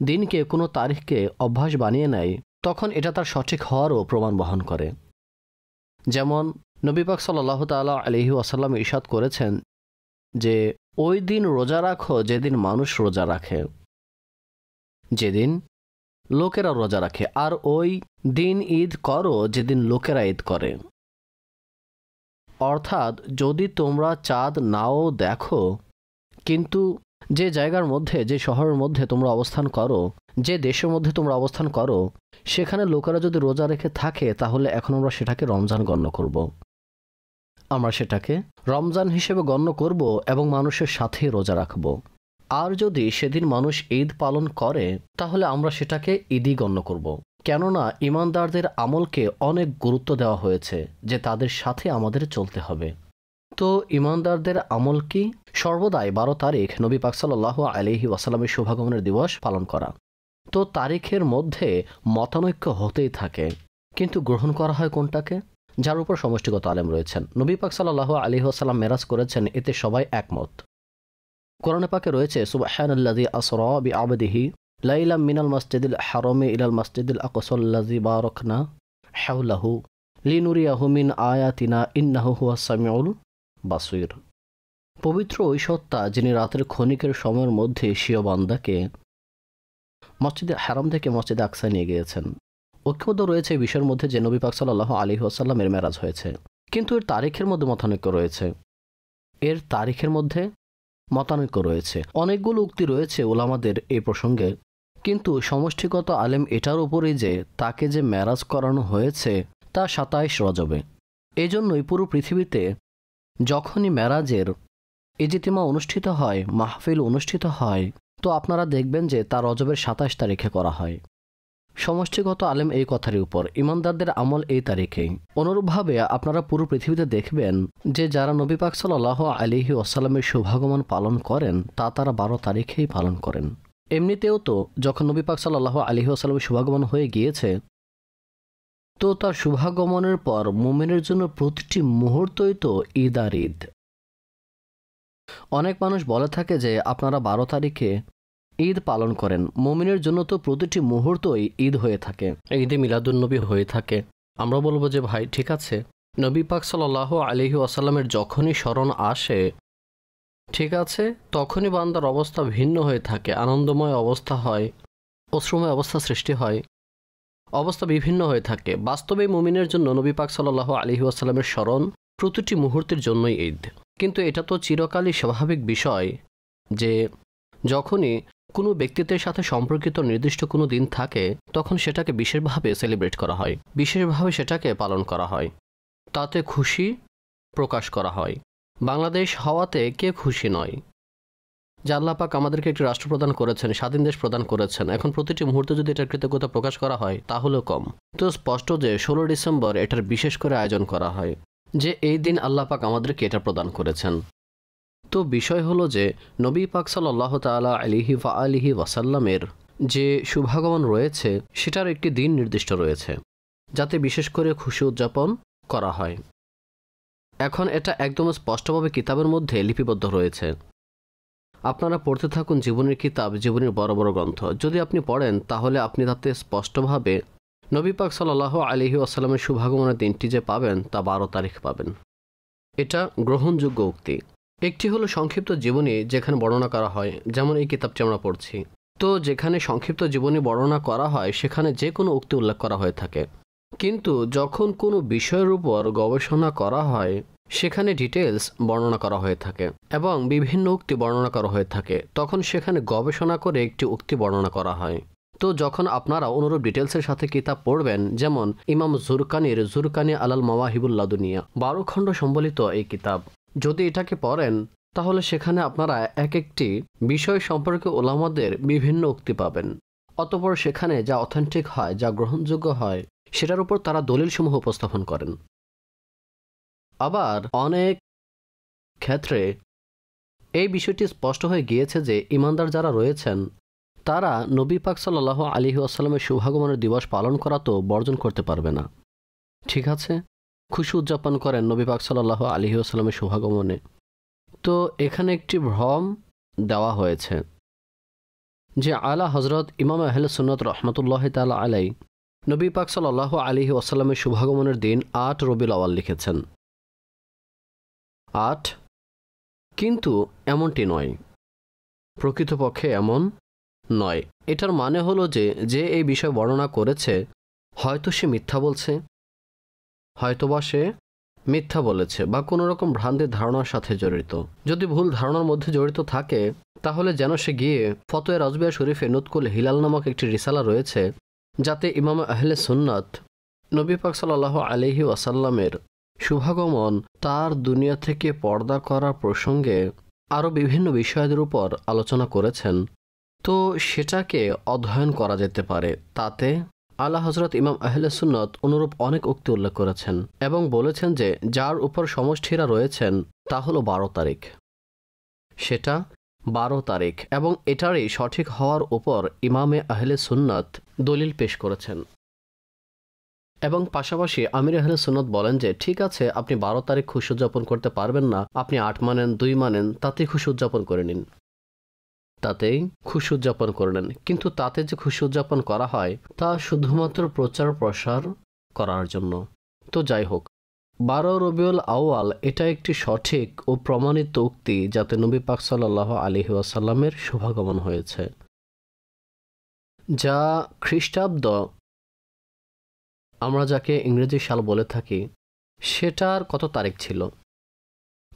দিনকে কোনো তারিখকে অভ্যাস বানিয়ে নেয়, তখন এটা তার সঠিক হওয়ারও প্রমাণ বহন করে। যেমন নবী পাক সাল্লাল্লাহু তাআলা আলাইহি ওয়াসাল্লাম ইরশাদ করেছেন যে ওই দিন রোজা রাখো যেদিন মানুষ রোজা রাখে, যেদিন লোকেরা রোজা রাখে, আর ওই দিন ঈদ করো যেদিন লোকেরা ঈদ করে। অর্থাৎ যদি তোমরা চাঁদ নাও দেখো, কিন্তু যে জায়গার মধ্যে, যে শহরের মধ্যে তোমরা অবস্থান করো, যে দেশের মধ্যে তোমরা অবস্থান করো, সেখানে লোকেরা যদি রোজা রেখে থাকে, তাহলে এখন আমরা সেটাকে রমজান গণ্য করব। আমরা সেটাকে রমজান হিসেবে গণ্য করব এবং মানুষের সাথে রোজা রাখব। আর যদি সেদিন মানুষ ঈদ পালন করে, তাহলে আমরা সেটাকে ঈদই গণ্য করব। কেননা ইমানদারদের আমলকে অনেক গুরুত্ব দেওয়া হয়েছে যে তাদের সাথে আমাদের চলতে হবে। তো ইমানদারদের আমল কি? সর্বদাই 12 তারিখ নবী পাক সাল্লাল্লাহু আলাইহি ওয়াসাল্লামের শুভাগমনের দিবস পালন করা। তো তারিখের মধ্যে মতানৈক্য হতেই থাকে, কিন্তু গ্রহণ করা হয় কোনটাকে? যার উপর সমষ্টিগত আলেম রয়েছেন। নবী পাক সাল্লাল্লাহু আলাইহি ওয়াসাল্লাম মেরাজ করেছেন, এতে সবাই একমত। কোরআনে পাকে রয়েছে সুবহানাল্লাযী আসরা বিআবদিহি লাইলাম মিনাল মাসজিদিল হারামি ইলাল মাসজিদিল আকসাল্লাযী বারাকনা হাওলাহু লিনুরিয়াহু মিন আয়াতিনা ইন্নাহু হুয়াস সামিউল বাসীর। পবিত্র ওই সত্তা যিনি রাতের ক্ষণিকের সময়ের মধ্যে স্বীয় বান্দাকে মসজিদে হারাম থেকে মসজিদে আকসা নিয়ে গিয়েছেন। ঐক্যবদ্ধ রয়েছে এই বিষয়ের মধ্যে যে নবী পাক সাল্লাল্লাহু আলাইহি ওয়াসাল্লামের মেরাজ হয়েছে, কিন্তু এর তারিখের মধ্যে মতানৈক্য রয়েছে। এর তারিখের মধ্যে মতানৈক্য রয়েছে। অনেকগুলো উক্তি রয়েছে উলামাদের এই প্রসঙ্গে, কিন্তু সমষ্টিগত আলেম এটার উপরেই যে তাকে যে মেরাজ করানো হয়েছে তা 27 রজবে। এজন্যই পুরো পৃথিবীতে যখনই মেরাজের ইজতিমা অনুষ্ঠিত হয়, মাহফিল অনুষ্ঠিত হয়, তো আপনারা দেখবেন যে তা রজবের 27 তারিখে করা হয়। সমষ্টিগত আলেম এই কথারই উপর, ইমানদারদের আমল এই তারিখেই। অনুরূপভাবে আপনারা পুরো পৃথিবীতে দেখবেন যে যারা নবী পাক সাল্লাল্লাহু আলাইহি ওয়াসাল্লামের শুভাগমন পালন করেন তা তারা 12 তারিখেই পালন করেন। এমনিতেও তো যখন নবী পাক সাল্লাল্লাহু আলাইহি ওয়াসাল্লামের শুভাগমন হয়ে গিয়েছে, তো তার শুভাগমনের পর মুমিনের জন্য প্রতিটি মুহূর্তই তো ঈদ আর ঈদ। অনেক মানুষ বলে থাকে যে আপনারা 12 তারিখে ঈদ পালন করেন, মুমিনের জন্য তো প্রতিটি মুহূর্তই ঈদ হয়ে থাকে, ঈদে মিলাদুন্নবী হয়ে থাকে। আমরা বলবো যে ভাই ঠিক আছে, নবী পাক সাল্লাল্লাহু আলাইহি ওয়াসাল্লামের যখনই স্মরণ আসে, ঠিক আছে, তখনই বান্দার অবস্থা ভিন্ন হয়ে থাকে, আনন্দময় অবস্থা হয়, অশ্রুময় অবস্থা সৃষ্টি হয়, অবস্থা বিভিন্ন হয়ে থাকে। বাস্তবে মুমিনের জন্য নবী পাক সাল্লাল্লাহু আলাইহি ওয়াসাল্লামের স্মরণ প্রতিটি মুহূর্তের জন্যই ঈদ। কিন্তু এটা তো চিরকালই স্বাভাবিক বিষয় যে যখনই কোনো ব্যক্তিত্বের সাথে সম্পর্কিত নির্দিষ্ট কোনো দিন থাকে, তখন সেটাকে বিশেষভাবে সেলিব্রেট করা হয়, বিশেষভাবে সেটাকে পালন করা হয়, তাতে খুশি প্রকাশ করা হয়। বাংলাদেশ হওয়াতে কে খুশি নয় যে আল্লাহ পাক আমাদেরকে একটি রাষ্ট্র প্রদান করেছেন, স্বাধীন দেশ প্রদান করেছেন। এখন প্রতিটি মুহূর্তে যদি এটার কৃতজ্ঞতা প্রকাশ করা হয় তাহলেও কম। তো স্পষ্ট যে 16 ডিসেম্বর এটার বিশেষ করে আয়োজন করা হয়, যে এই দিন আল্লাহ পাক আমাদেরকে এটা প্রদান করেছেন। তো বিষয় হলো যে নবী পাক সাল্লাল্লাহু তাআলা আলাইহি ওয়া আলিহি ওয়াসাল্লামের যে শুভাগমন রয়েছে সেটার একটি দিন নির্দিষ্ট রয়েছে যাতে বিশেষ করে খুশি উদযাপন করা হয়। এখন এটা একদম স্পষ্টভাবে কিতাবের মধ্যে লিপিবদ্ধ রয়েছে। আপনারা পড়তে থাকুন জীবনের কিতাব, জীবনের বড় বড় গ্রন্থ, যদি আপনি পড়েন তাহলে আপনি তাতে স্পষ্টভাবে নবী পাক সাল্লাল্লাহু আলাইহি ওয়াসাল্লামের শুভাগমনের দিনটি যে পাবেন তা 12 তারিখ পাবেন। এটা গ্রহণযোগ্য উক্তি। একটি হলো সংক্ষিপ্ত জীবনী, যেখানে বর্ণনা করা হয়, যেমন এই কিতাবটি আমরা পড়ছি। তো যেখানে সংক্ষিপ্ত জীবনী বর্ণনা করা হয় সেখানে যে কোনো উক্তি উল্লেখ করা হয়ে থাকে, কিন্তু যখন কোনো বিষয়ের উপর গবেষণা করা হয় সেখানে ডিটেলস বর্ণনা করা হয়ে থাকে এবং বিভিন্ন উক্তি বর্ণনা করা হয়ে থাকে, তখন সেখানে গবেষণা করে একটি উক্তি বর্ণনা করা হয়। তো যখন আপনারা অনুরূপ ডিটেলসের সাথে কিতাব পড়বেন, যেমন ইমাম জুরকানি আলাল মাওয়াহিবুল লাদুনিয়া 12 খণ্ড সম্বলিত এই কিতাব, যদি এটাকে পড়েন তাহলে সেখানে আপনারা এক একটি বিষয় সম্পর্কে ওলামাদের বিভিন্ন উক্তি পাবেন। অতঃপর সেখানে যা অথেন্টিক হয়, যা গ্রহণযোগ্য হয়, সেটার উপর তারা দলিলসমূহ উপস্থাপন করেন। আবার অনেক ক্ষেত্রে এই বিষয়টি স্পষ্ট হয়ে গিয়েছে যে ইমানদার যারা রয়েছেন তারা নবী পাক সাল্লাল্লাহু আলাইহি ওয়াসাল্লামের শুভাগমনের দিবস পালন করা তো বর্জন করতে পারবে না, ঠিক আছে, খুশি উদযাপন করেন নবী পাক সাল্লাল্লাহু আলাইহি ওয়াসাল্লামের শুভাগমনে। তো এখানে একটি ভ্রম দেওয়া হয়েছে যে আলা হযরত ইমাম আহলে সুন্নাত রাহমাতুল্লাহি তাআলা আলাই নবী পাক সাল্লাল্লাহু আলাইহি ওয়াসাল্লামের শুভাগমনের দিন 8 রবিউল আউয়াল লিখেছেন। 8, কিন্তু এমনটি নয়, প্রকৃতপক্ষে এমন নয়। এটার মানে হলো যে যে এই বিষয় বর্ণনা করেছে হয়তো সে মিথ্যা বলছে, হয়তোবা সে মিথ্যা বলেছে বা কোনো রকম ভ্রান্তির ধারণার সাথে জড়িত। যদি ভুল ধারণার মধ্যে জড়িত থাকে তাহলে যেন সে গিয়ে ফতোয়া রাজবিয়া শরীফে নুতকুল হিলাল নামক একটি রিসালা রয়েছে, যাতে ইমাম আহলে সুন্নাত নবী পাক সাল্লাল্লাহু আলাইহি ওয়াসাল্লামের শুভাগমন তার দুনিয়া থেকে পর্দা করার প্রসঙ্গে আরও বিভিন্ন বিষয়ের উপর আলোচনা করেছেন। তো সেটাকে অধ্যয়ন করা যেতে পারে। তাতে আলা হযরত ইমাম আহলে সুন্নাত অনুরূপ অনেক উক্তি উল্লেখ করেছেন এবং বলেছেন যে যার উপর সমষ্টিরা রয়েছেন তা হলো 12 তারিখ, সেটা 12 তারিখ, এবং এটারই সঠিক হওয়ার উপর ইমামে আহলে সুন্নাত দলিল পেশ করেছেন। এবং পাশাপাশি আমির আহলে সুন্নাত বলেন যে ঠিক আছে, আপনি 12 তারিখ খুশি উদযাপন করতে পারবেন না, আপনি 8 মানেন, 2 মানেন, তাতেই খুশি উদযাপন করে নিন, তাতেই খুশি উদযাপন করে নেন। কিন্তু তাতে যে খুশি উদযাপন করা হয় তা শুধুমাত্র প্রচার প্রসার করার জন্য। তো যাই হোক, 12 রবিউল আউয়াল এটা একটি সঠিক ও প্রমাণিত উক্তি যাতে নবী পাক সাল্লাল্লাহু আলাইহি ওয়াসাল্লামের শুভাগমন হয়েছে, যা খ্রিস্টাব্দ আমরা যাকে ইংরেজি সাল বলে থাকি সেটার কত তারিখ ছিল।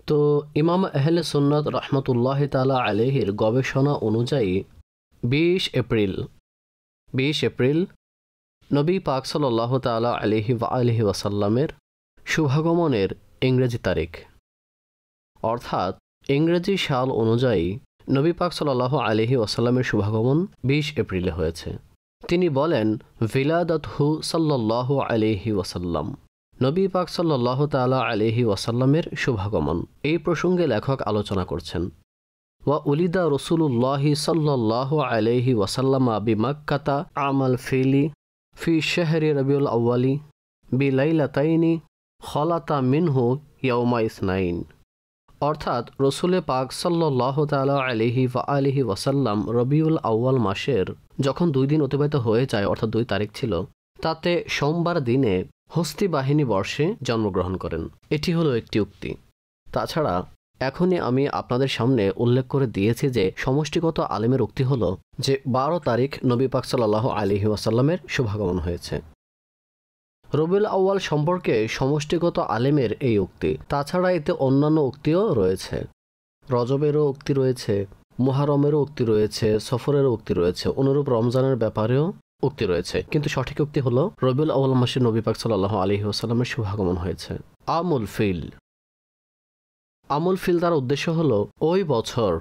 তো ইমাম আহলে সুন্নাত রাহমাতুল্লাহি তাআলা আলাইহির গবেষণা অনুযায়ী 20 এপ্রিল নবী পাক সাল্লাল্লাহু তাআলা আলাইহি ওয়া আলিহি ওয়াসাল্লামের শুভাগমনের ইংরেজি তারিখ, অর্থাৎ ইংরেজি সাল অনুযায়ী নবী পাক সাল্লাল্লাহু আলাইহি ওয়াসাল্লামের শুভাগমন 20 এপ্রিলে হয়েছে। তিনি বলেন, ভিলাদাতহু সাল্লাল্লাহু আলাইহি ওয়াসাল্লাম, নবী পাক সাল্লাল্লাহু তাআলা আলাইহি ওয়াসাল্লামের শুভাগমন। এই প্রসঙ্গে লেখক আলোচনা করছেন, ওয়া উলিদা রাসূলুল্লাহি সাল্লাল্লাহু আলাইহি ওয়াসাল্লামা বিমাক্কাতা আমাল ফিলি ফি শাহরি রবিউল আউয়ালি বিলাইলাতাইনি খলাতা মিনহু ইয়াউমা ইসনাইন। অর্থাৎ রসুলে পাক সাল্লাল্লাহু তাআলা আলাইহি ওয়া আলিহি ওয়াসাল্লাম রবিউল আউয়াল মাসের যখন 2 দিন অতিবাহিত হয়ে যায়, অর্থাৎ 2 তারিখ ছিল, তাতে সোমবার দিনে হস্তি বাহিনী বর্ষে জন্মগ্রহণ করেন। এটি হলো একটি উক্তি। তাছাড়া এখনই আমি আপনাদের সামনে উল্লেখ করে দিয়েছি যে সমষ্টিগত আলেমের উক্তি হলো যে 12 তারিখ নবী পাক সাল্লাল্লাহু আলাইহি ওয়াসাল্লামের শুভাগমন হয়েছে। রবিউল আউয়াল সম্পর্কে সমষ্টিগত আলেমের এই উক্তি। তাছাড়া এতে অন্যান্য উক্তিও রয়েছে। রজবেরও উক্তি রয়েছে, মুহররমেরও উক্তি রয়েছে, সফরেরও উক্তি রয়েছে, অনুরূপ রমজানের ব্যাপারেও উক্তি রয়েছে। কিন্তু সঠিক উক্তি হলো রবিউল আউয়াল মাসে নবী পাক সাল্লাল্লাহু আলাইহি ওয়াসাল্লামের শুভাগমন হয়েছে। আমুল ফিল। আমুল ফিল তার উদ্দেশ্য হলো ওই বছর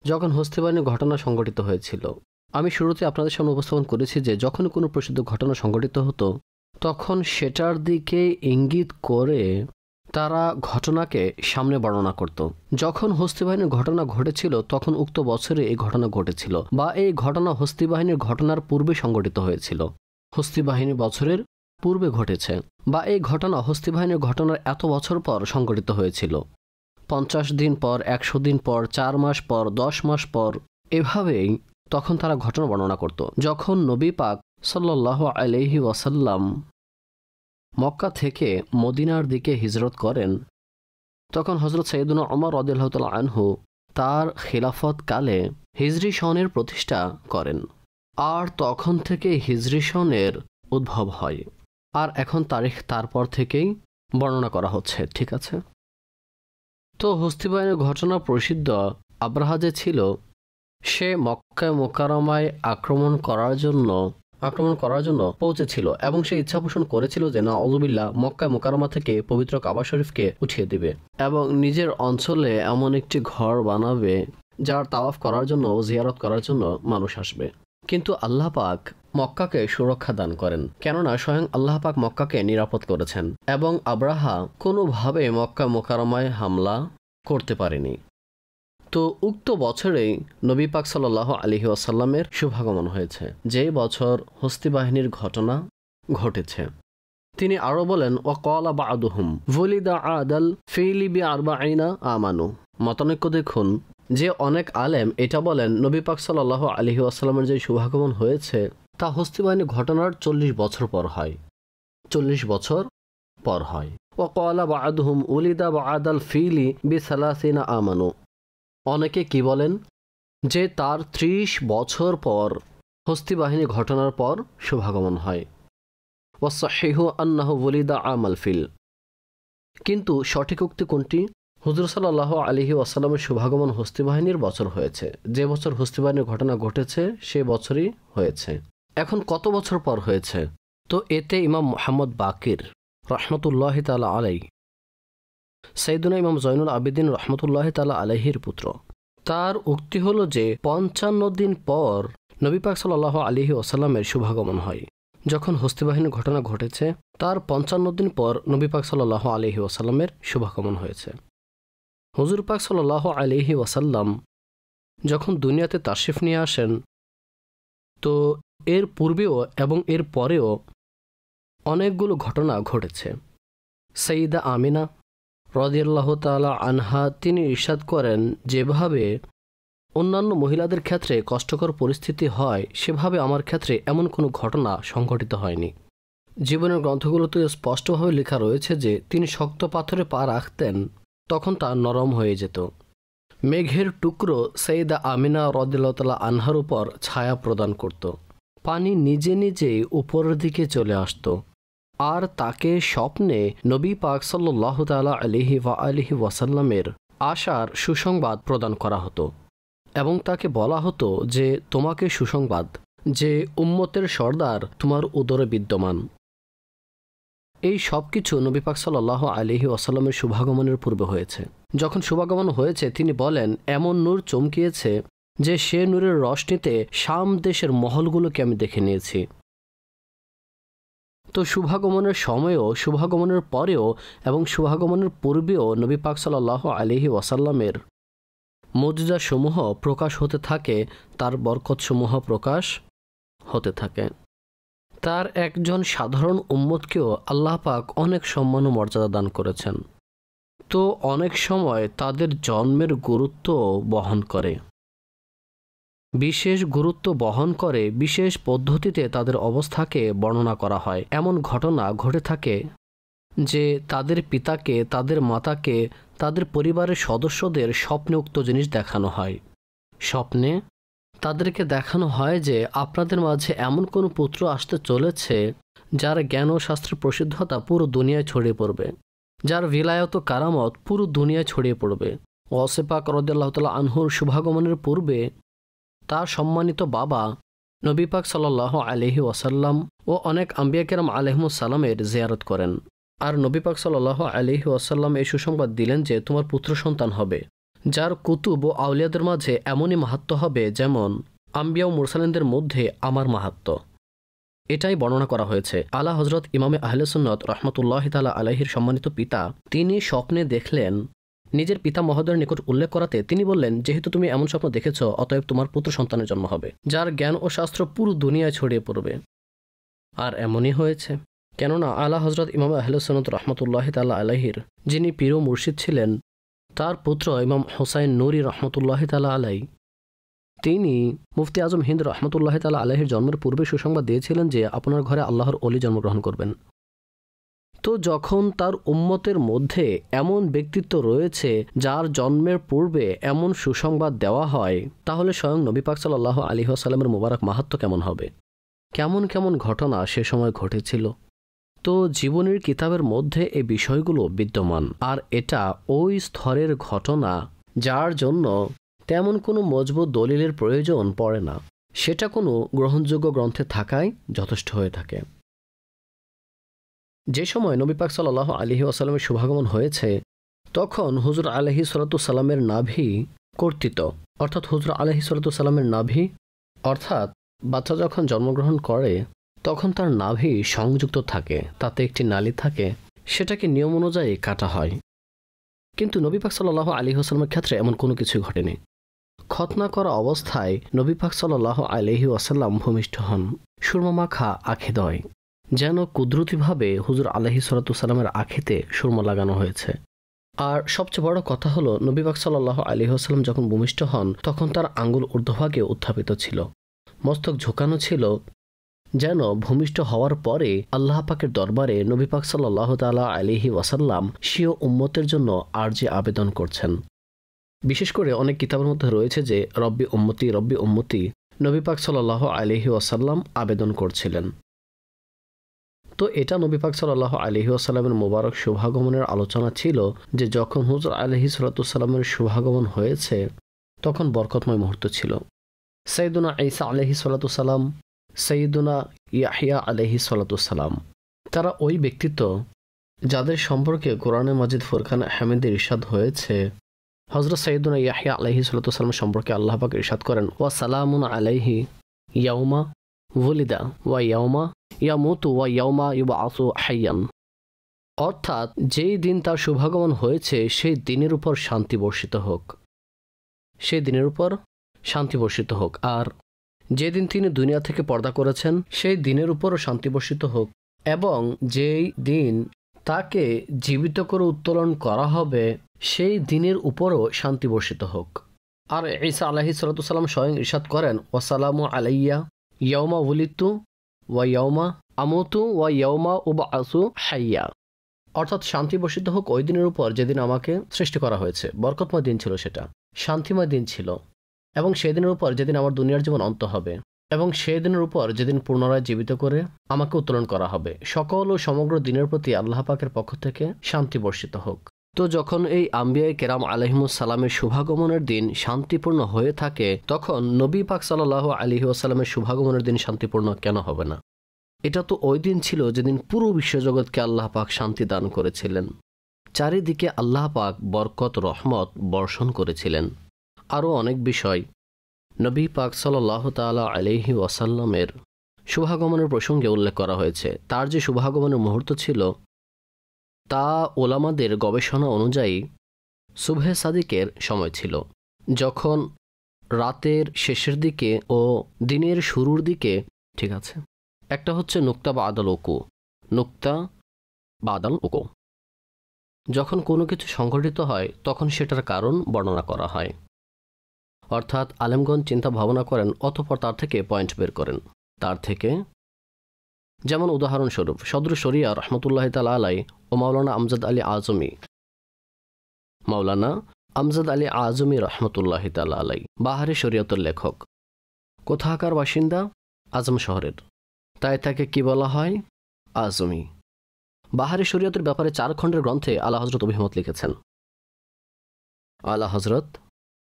যখন হস্তি বাহিনীর ঘটনা সংঘটিত হয়েছিল। আমি শুরুতে আপনাদের সামনে উপস্থাপন করেছি যে যখন কোনো প্রসিদ্ধ ঘটনা সংঘটিত হতো তখন সেটার দিকে ইঙ্গিত করে তারা ঘটনাকে সামনে বর্ণনা করত। যখন হস্তি বাহিনীর ঘটনা ঘটেছিল তখন উক্ত বছরে এই ঘটনা ঘটেছিল, বা এই ঘটনা হস্তি বাহিনীর ঘটনার পূর্বে সংঘটিত হয়েছিল, হস্তি বাহিনী বছরের পূর্বে ঘটেছে, বা এই ঘটনা হস্তি বাহিনীর ঘটনার এত বছর পর সংঘটিত হয়েছিল, 50 দিন পর, 100 দিন পর, 4 মাস পর, 10 মাস পর, এভাবেই তখন তারা ঘটনা বর্ণনা করত। যখন নবী পাক সাল্লাল্লাহু আলাইহি ওয়াসাল্লাম মক্কা থেকে মদিনার দিকে হিজরত করেন তখন হযরত সাইয়েদুনা ওমর রাদিয়াল্লাহু তাআলা আনহু তার খিলাফত কালে হিজরি সনের প্রতিষ্ঠা করেন। আর তখন থেকে হিজরি সনের উদ্ভব হয়। আর এখন তারিখ তারপর থেকেই বর্ণনা করা হচ্ছে, ঠিক আছে? তো হস্তি বাহিনীর ঘটনা প্রসিদ্ধ আবরাহা যে ছিল, সে মক্কা মুকাররমায় আক্রমণ করার জন্য পৌঁছেছিল এবং সে ইচ্ছা পোষণ করেছিল যে নাউযুবিল্লাহ মক্কা মুকাররমা থেকে পবিত্র কাবা শরীফকে উঠিয়ে দিবে এবং নিজের অঞ্চলে এমন একটি ঘর বানাবে যার তাওয়াফ করার জন্য ও জিয়ারত করার জন্য মানুষ আসবে। কিন্তু আল্লাহ পাক মক্কাকে সুরক্ষা দান করেন, কেননা স্বয়ং আল্লাহ পাক মক্কাকে নিরাপদ করেছেন এবং আবরাহা কোনোভাবে মক্কা মুকাররমায় হামলা করতে পারেনি। তো উক্ত বছরেই নবী পাক সাল্লাল্লাহু আলাইহি ওয়াসাল্লামের শুভাগমন হয়েছে, যে বছর হস্তি বাহিনীর ঘটনা ঘটেছে। তিনি আরও বলেন, ওয়াকালা বা'দুহুম ওয়ালিদা আদাল ফিলি বিআরবাঈনা আমানু। মতানৈক্য দেখুন যে অনেক আলেম এটা বলেন নবী পাক সাল্লাল্লাহু আলাইহি ওয়াসাল্লামের যে শুভাগমন হয়েছে তা হস্তি বাহিনীর ঘটনার 40 বছর পর হয়। 40 বছর পর হয়। ওয়াকালা বা'দুহুম ওয়ালিদা বা'দাল ফিলি বিসালাসিনা আমানু। অনেকে কি বলেন যে তার 30 বছর পর হস্তি বাহিনী ঘটনার পর শুভাগমন হয়। ওয়াসহিহু আন্নাহু ওয়ালিদা আমাল ফিল। কিন্তু সঠিক উক্তি কোনটি? হুজুর সাল্লাল্লাহু আলাইহি ওয়াসাল্লামের শুভাগমন হস্তি বাহিনীর বছর হয়েছে, যে বছর হস্তি বাহিনীর ঘটনা ঘটেছে সে বছরই হয়েছে। এখন কত বছর পর হয়েছে? তো এতে ইমাম মুহাম্মদ বাকির রাহমাতুল্লাহি তাআলা আলাইহি, সাইয়েদুনা ইমাম জয়নুল আবেদিন রহমতুল্লাহি তাআলা আলাইহির পুত্র, তার উক্তি হলো যে 55 দিন পর নবী পাক সাল্লাল্লাহু আলাইহি ওয়াসাল্লামের শুভাগমন হয়। যখন হস্তি বাহিনীর ঘটনা ঘটেছে তার 55 দিন পর নবী পাক সাল্লাল্লাহু আলাইহি ওয়াসাল্লামের শুভাগমন হয়েছে। হুজুর পাক সাল্লাল্লাহু আলাইহি ওয়াসাল্লাম যখন দুনিয়াতে তাশরিফ নিয়ে আসেন, তো এর পূর্বেও এবং এর পরেও অনেকগুলো ঘটনা ঘটেছে। সাইয়্যিদা আমিনা রাদিয়াল্লাহু তাআলা আনহা তিনি ইরশাদ করেন, যেভাবে অন্যান্য মহিলাদের ক্ষেত্রে কষ্টকর পরিস্থিতি হয় সেভাবে আমার ক্ষেত্রে এমন কোনো ঘটনা সংঘটিত হয়নি। জীবনের গ্রন্থগুলোতে স্পষ্টভাবে লেখা রয়েছে যে তিনি শক্ত পাথরে পা রাখতেন তখন তা নরম হয়ে যেত। মেঘের টুকরো সাইয়্যিদা আমিনা রাদিয়াল্লাহু তাআলা আনহার উপর ছায়া প্রদান করত। পানি নিজে নিজেই উপরের দিকে চলে আসত আর তাকে স্বপ্নে নবী পাক সাল্লাল্লাহু তাআলা আলাইহি ওয়া আলিহি ওয়াসাল্লামের আশার সুসংবাদ প্রদান করা হতো এবং তাকে বলা হতো যে তোমাকে সুসংবাদ যে উম্মতের সর্দার তোমার উদরে বিদ্যমান। এই সব কিছু নবী পাক সাল্লাল্লাহু আলাইহি ওয়াসাল্লামের শুভাগমনের পূর্বে হয়েছে। যখন শুভাগমন হয়েছে তিনি বলেন, এমন নূর চমকিয়েছে যে সে নূরের রশনিতে শাম দেশের মহলগুলোকে আমি দেখে নিয়েছি। তো শুভাগমনের সময়ও, শুভাগমনের পরেও এবং শুভাগমনের পূর্বেও নবী পাক সাল্লাল্লাহু আলাইহি ওয়াসাল্লামের মুজিজাসমূহ প্রকাশ হতে থাকে, তার বরকতসমূহ প্রকাশ হতে থাকে। তার একজন সাধারণ উম্মতকেও আল্লাহ পাক অনেক সম্মান ও মর্যাদা দান করেছেন। তো অনেক সময় তাদের জন্মের গুরুত্ব বহন করে, বিশেষ গুরুত্ব বহন করে, বিশেষ পদ্ধতিতে তাদের অবস্থাকে বর্ণনা করা হয়। এমন ঘটনা ঘটে থাকে যে তাদের পিতাকে, তাদের মাতাকে, তাদের পরিবারের সদস্যদের স্বপ্নে উক্ত জিনিস দেখানো হয়। স্বপ্নে তাদেরকে দেখানো হয় যে আপনাদের মাঝে এমন কোনো পুত্র আসতে চলেছে যার জ্ঞান ও শাস্ত্রের প্রসিদ্ধতা পুরো দুনিয়ায় ছড়িয়ে পড়বে, যার ভিলায়ত ও কারামত পুরো দুনিয়ায় ছড়িয়ে পড়বে। গওসে পাক রাদিয়াল্লাহু তাআলা আনহুর শুভাগমনের পূর্বে তার সম্মানিত বাবা নবী পাক সাল্লাল্লাহু আলাইহি ওয়াসাল্লাম ও অনেক আম্বিয়া কেরাম আলাইহিমুস সালামের জিয়ারত করেন। আর নবী পাক সাল্লাল্লাহু আলাইহি ওয়াসাল্লাম এই সুসংবাদ দিলেন যে তোমার পুত্র সন্তান হবে, যার কুতুব ও আউলিয়াদের মাঝে এমনই মাহাত্ম্য হবে যেমন আম্বিয়া ও মুরসালিনদের মধ্যে আমার মাহাত্ম্য। এটাই বর্ণনা করা হয়েছে। আলা হযরত ইমামে আহলে সুন্নাত রাহমাতুল্লাহি তাআলা আলাইহির সম্মানিত পিতা, তিনি স্বপ্নে দেখলেন, নিজের পিতা মহোদয়ের নিকট উল্লেখ করাতে তিনি বললেন, যেহেতু তুমি এমন স্বপ্ন দেখেছ, অতএব তোমার পুত্র সন্তানের জন্ম হবে, যার জ্ঞান ও শাস্ত্র পুরো দুনিয়ায় ছড়িয়ে পড়বে। আর এমনই হয়েছে। কেননা আলা হযরত ইমাম আহলে সুন্নাত রাহমাতুল্লাহি তাআলা আলাইহির যিনি পীর ও মুর্শিদ ছিলেন, তার পুত্র ইমাম হুসাইন নূরি রহমতুল্লাহি তাআলা আলাই, তিনি মুফতি আজম হিন্দ রহমতুল্লাহি তাআলা আলাইহির জন্মের পূর্বে সুসংবাদ দিয়েছিলেন যে আপনার ঘরে আল্লাহর ওলি জন্মগ্রহণ করবেন। তো যখন তার উম্মতের মধ্যে এমন ব্যক্তিত্ব রয়েছে যার জন্মের পূর্বে এমন সুসংবাদ দেওয়া হয়, তাহলে স্বয়ং নবী পাক সাল্লাল্লাহু আলাইহি ওয়াসাল্লামের মুবারক মাহাত্ম্য কেমন হবে? কেমন কেমন ঘটনা সে সময় ঘটেছিল। তো জীবনের কিতাবের মধ্যে এই বিষয়গুলো বিদ্যমান। আর এটা ওই স্তরের ঘটনা যার জন্য তেমন কোনো মজবুত দলিলের প্রয়োজন পড়ে না, সেটা কোনো গ্রহণযোগ্য গ্রন্থে থাকাই যথেষ্ট হয়ে থাকে। যে সময় নবী পাক সাল্লাল্লাহু আলাইহি ওয়াসাল্লামের শুভাগমন হয়েছে, তখন হুজুর আলাইহিস সালাতু সালামের নাভি কর্তৃত, অর্থাৎ হুজুর আলাইহিস সালাতু সালামের নাভি, অর্থাৎ বাচ্চা যখন জন্মগ্রহণ করে তখন তার নাভি সংযুক্ত থাকে, তাতে একটি নালী থাকে, সেটাকে নিয়ম অনুযায়ী কাটা হয়। কিন্তু নবী পাক সাল্লাল্লাহু আলাইহি ওয়াসাল্লামের ক্ষেত্রে এমন কোনো কিছু ঘটেনি। খতনা করা অবস্থায় নবী পাক সাল্লাল্লাহু আলাইহি ওয়াসাল্লাম ভূমিষ্ঠ হন। সুরমা মাখা আখিদয়, যেন কুদরতিভাবে হুজুর আলাইহিস সালাতু সালামের আখিতে সুরমা লাগানো হয়েছে। আর সবচেয়ে বড় কথা হলো, নবী পাক সাল্লাল্লাহু আলাইহি ওয়াসাল্লাম যখন ভূমিষ্ঠ হন তখন তার আঙ্গুল ঊর্ধ্বভাগে উত্থাপিত ছিল, মস্তক ঝোঁকানো ছিল, যেন ভূমিষ্ঠ হওয়ার পরে আল্লাহ পাকের দরবারে নবী পাক সাল্লাল্লাহু তাআলা আলাইহি ওয়াসাল্লাম স্বীয় উম্মতের জন্য আরজি আবেদন করছেন। বিশেষ করে অনেক কিতাবের মধ্যে রয়েছে যে রব্বি উম্মতি রব্বি উম্মতি নবী পাক সাল্লাল্লাহু আলাইহি ওয়াসাল্লাম আবেদন করছিলেন। তো এটা নবী পাক সাল্লাল্লাহু আলাইহি ওয়াসাল্লামের মোবারক শুভাগমনের আলোচনা ছিল যে যখন হুজুর আলাইহিস সালাতু সালামের শুভাগমন হয়েছে তখন বরকতময় মুহূর্ত ছিল। সাইয়্যিদুনা ঈসা আলাইহিস সালাতু সালাম, সাইয়্যিদুনা ইয়াহইয়া আলাইহিস সালাতু সালাম, তারা ওই ব্যক্তিত্ব যাদের সম্পর্কে কোরআনে মাজিদ ফুরকান হামিদে ইরশাদ হয়েছে। হযরত সাইয়্যিদুনা ইয়াহইয়া আলাইহিস সালাতু সালাম সম্পর্কে আল্লাহ পাক ইরশাদ করেন, ওয়া সালামুন আলাইহি ইয়াউমা ওয়ালিদা ওয়া ইয়াউমা ইয়ামুতু ওয়া ইয়াউমা ইউবআসু হাইয়ান, অর্থাৎ যেই দিন তার শুভাগমন হয়েছে সেই দিনের উপর শান্তি বর্ষিত হোক, সেই দিনের উপর শান্তি বর্ষিত হোক। আর যেদিন তিনি দুনিয়া থেকে পর্দা করেছেন সেই দিনের উপরও শান্তি বর্ষিত হোক, এবং যেই দিন তাকে জীবিত করে উত্তোলন করা হবে সেই দিনের উপরও শান্তি বর্ষিত হোক। আর ঈসা আলাইহিস সালাতু সালাম স্বয়ং ইরশাদ করেন, ওয়াসালামু আলাইয়া ইয়াউমা উলিদতু ওয়া ইয়াউমা আমুতু ওয়া ইয়াউমা উবআসু হাইয়া, অর্থাৎ শান্তি বর্ষিত হোক ওই দিনের উপর যেদিন আমাকে সৃষ্টি করা হয়েছে। বরকতময় দিন ছিল, সেটা শান্তিময় দিন ছিল, এবং সেই দিনের উপর যেদিন আমার দুনিয়ার জীবন অন্ত হবে, এবং সেই দিনের উপর যেদিন পুনরায় জীবিত করে আমাকে উত্তোলন করা হবে। সকল ও সমগ্র দিনের প্রতি আল্লাহ পাকের পক্ষ থেকে শান্তি বর্ষিত হোক। তো যখন এই আম্বিয়া কেরাম আলাইহিমুস সালামের শুভাগমনের দিন শান্তিপূর্ণ হয়ে থাকে, তখন নবী পাক সাল্লাল্লাহু আলাইহি ওয়াসাল্লামের শুভাগমনের দিন শান্তিপূর্ণ কেন হবে না? এটা তো ওই দিন ছিল যেদিন পুরো বিশ্বজগৎকে আল্লাহ পাক শান্তি দান করেছিলেন, চারিদিকে আল্লাহ পাক বরকত রহমত বর্ষণ করেছিলেন। আরও অনেক বিষয় নবী পাক সাল্লাল্লাহু তাআলা আলাইহি ওয়াসাল্লামের শুভাগমনের প্রসঙ্গে উল্লেখ করা হয়েছে। তার যে শুভাগমনের মুহূর্ত ছিল তা ওলামাদের গবেষণা অনুযায়ী সুবহে সাদিকের সময় ছিল, যখন রাতের শেষের দিকে ও দিনের শুরুর দিকে, ঠিক আছে, একটা হচ্ছে নুক্তা বা আদাল উকু, নুক্তা বা আদাল উকু, যখন কোনো কিছু সংঘটিত হয় তখন সেটার কারণ বর্ণনা করা হয়, অর্থাৎ আলেমগণ চিন্তা ভাবনা করেন, অতঃপর তার থেকে পয়েন্ট বের করেন। তার থেকে যেমন উদাহরণস্বরূপ সদর শরিয়া রহমতুল্লাহ তাআলা আলাই ও মাওলানা আমজাদ আলী আজমি, মাওলানা আমজাদ আলী আজমি রহমতুল্লাহ তাআলা আলাই বাহারে শরিয়তের লেখক, কোথাকার বাসিন্দা? আজম শহরের, তাই তাকে কি বলা হয়? আজমি। বাহারে শরিয়তের ব্যাপারে 4 খণ্ডের গ্রন্থে আলা হজরত অভিমত লিখেছেন। আলা হজরত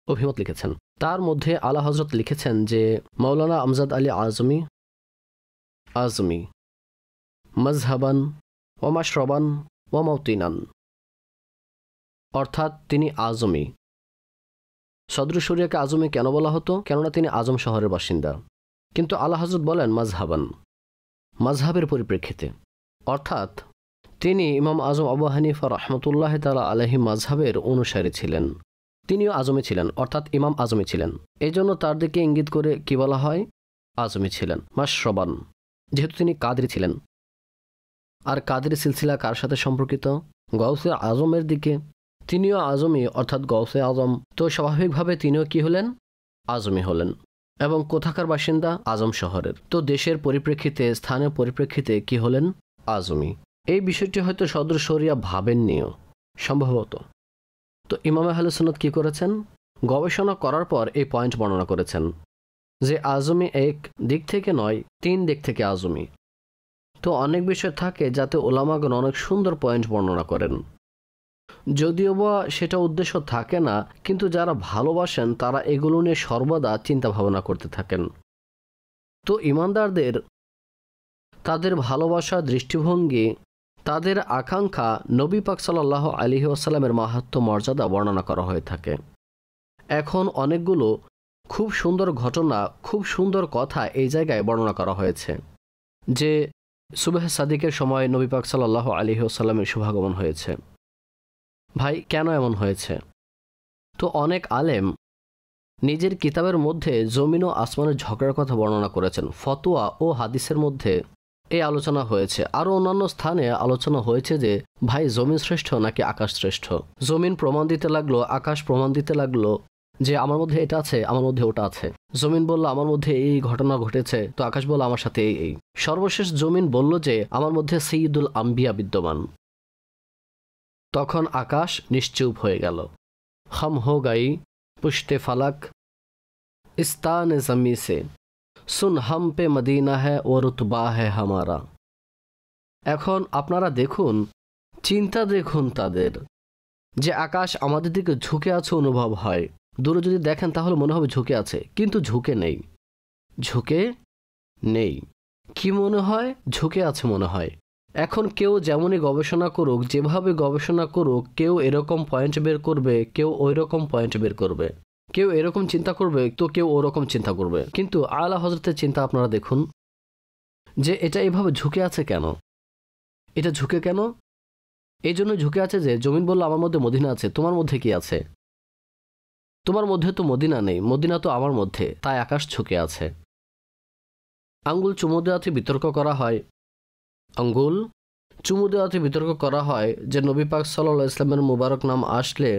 অভিমত লিখেছেন। তার মধ্যে আলা হজরত লিখেছেন যে মাওলানা আমজাদ আলী আজমি মজহাবান ও মাশরাবান ও মাউতিনান, অর্থাৎ তিনি আজমি। সদর শরিয়াকে আজমি কেন বলা হতো? কেননা তিনি আজম শহরের বাসিন্দা। কিন্তু আলা হজরত বলেন মাজহাবান, মাজহাবের পরিপ্রেক্ষিতে, অর্থাৎ তিনি ইমাম আজম আবু হানিফা রহমতুল্লাহ তাআলা আলাইহি মাজহাবের অনুসারী ছিলেন। তিনিও আজমি ছিলেন, অর্থাৎ ইমাম আজমি ছিলেন। এই জন্য তার দিকে ইঙ্গিত করে কি বলা হয়? আজমি ছিলেন। মাশরাবান, যেহেতু তিনি কাদরি ছিলেন। আর কাদরি সিলসিলা কার সাথে সম্পর্কিত? গৌসে আজমের দিকে। তিনিও আজমি, অর্থাৎ গৌসে আজম, তো স্বাভাবিকভাবে তিনিও কি হলেন? আজমি হলেন। এবং কোথাকার বাসিন্দা? আজম শহরের। তো দেশের পরিপ্রেক্ষিতে, স্থানীয় পরিপ্রেক্ষিতে কি হলেন? আজমি। এই বিষয়টি হয়তো সদর শরিয়া ভাবেননিও, সম্ভবত। তো ইমাম আহলে সুন্নাত কি করেছেন? গবেষণা করার পর এই পয়েন্ট বর্ণনা করেছেন যে আজমি এক দিক থেকে নয়, 3 দিক থেকে আজমি। তো অনেক বিষয় থাকে যাতে ওলামাগণ অনেক সুন্দর পয়েন্ট বর্ণনা করেন, যদিও বা সেটা উদ্দেশ্য থাকে না, কিন্তু যারা ভালোবাসেন তারা এগুলো নিয়ে সর্বদা চিন্তা ভাবনা করতে থাকেন। তো ইমানদারদের তাদের ভালোবাসা, দৃষ্টিভঙ্গি, তাদের আকাঙ্ক্ষা নবী পাক সাল্লাল্লাহু আলাইহি ওয়াসাল্লামের মাহাত্ম্য মর্যাদা বর্ণনা করা হয়ে থাকে। এখন অনেকগুলো খুব সুন্দর ঘটনা, খুব সুন্দর কথা এই জায়গায় বর্ণনা করা হয়েছে যে সুবহে সাদিকের সময় নবী পাক সাল্লাল্লাহু আলাইহি ওয়াসাল্লামের শুভাগমন হয়েছে। ভাই কেন এমন হয়েছে? তো অনেক আলেম নিজের কিতাবের মধ্যে জমিন ও আসমানের ঝগড়ার কথা বর্ণনা করেছেন। ফতোয়া ও হাদিসের মধ্যে এই আলোচনা হয়েছে। আরও অন্যান্য স্থানে আলোচনা হয়েছে যে ভাই জমিন শ্রেষ্ঠ নাকি আকাশ শ্রেষ্ঠ। জমিন প্রমাণ দিতে লাগলো, আকাশ প্রমাণ দিতে লাগলো যে আমার মধ্যে এটা আছে, আমার মধ্যে ওটা আছে। জমিন বলল আমার মধ্যে এই ঘটনা ঘটেছে, তো আকাশ বলল আমার সাথে এই। সর্বশেষ জমিন বলল যে আমার মধ্যে সৈয়দুল আম্বিয়া বিদ্যমান। তখন আকাশ নিশ্চুপ হয়ে গেল। हम हो गई पुश्ते फलक इस्तान ज़मी से सुन हम पे मदीना है ও রুতবা है हमारा। এখন আপনারা দেখুন, চিন্তা দেখুন তাদের, যে আকাশ আমাদের দিকে ঝুঁকে আছে অনুভব হয়। দূরে যদি দেখেন তাহলে মনে হবে ঝুঁকে আছে, কিন্তু ঝুঁকে নেই। ঝুঁকে নেই, কি মনে হয়? ঝুঁকে আছে মনে হয়। এখন কেউ যেমনই গবেষণা করুক, যেভাবে গবেষণা করুক, কেউ এরকম পয়েন্ট বের করবে, কেউ ওই রকম পয়েন্ট বের করবে, কেউ এরকম চিন্তা করবে, তো কেউ ওরকম চিন্তা করবে। কিন্তু আলা হজরতের চিন্তা আপনারা দেখুন, যে এটা এভাবে ঝুঁকে আছে কেন? এটা ঝুঁকে কেন? এই জন্য ঝুঁকে আছে যে জমিন বলল আমার মধ্যে মদিনা আছে, তোমার মধ্যে কি আছে? তোমার মধ্যে তো মদিনা নেই, মদিনা তো আমার মধ্যে, তাই আকাশ ঝুঁকে আছে। আঙ্গুল চুমু দেওয়াতে বিতর্ক করা হয়, আঙ্গুল চুমু দেওয়াতে বিতর্ক করা হয় যে নবী পাক সাল্লাল্লাহু আলাইহি ওয়াসাল্লামের মুবারক নাম আসলে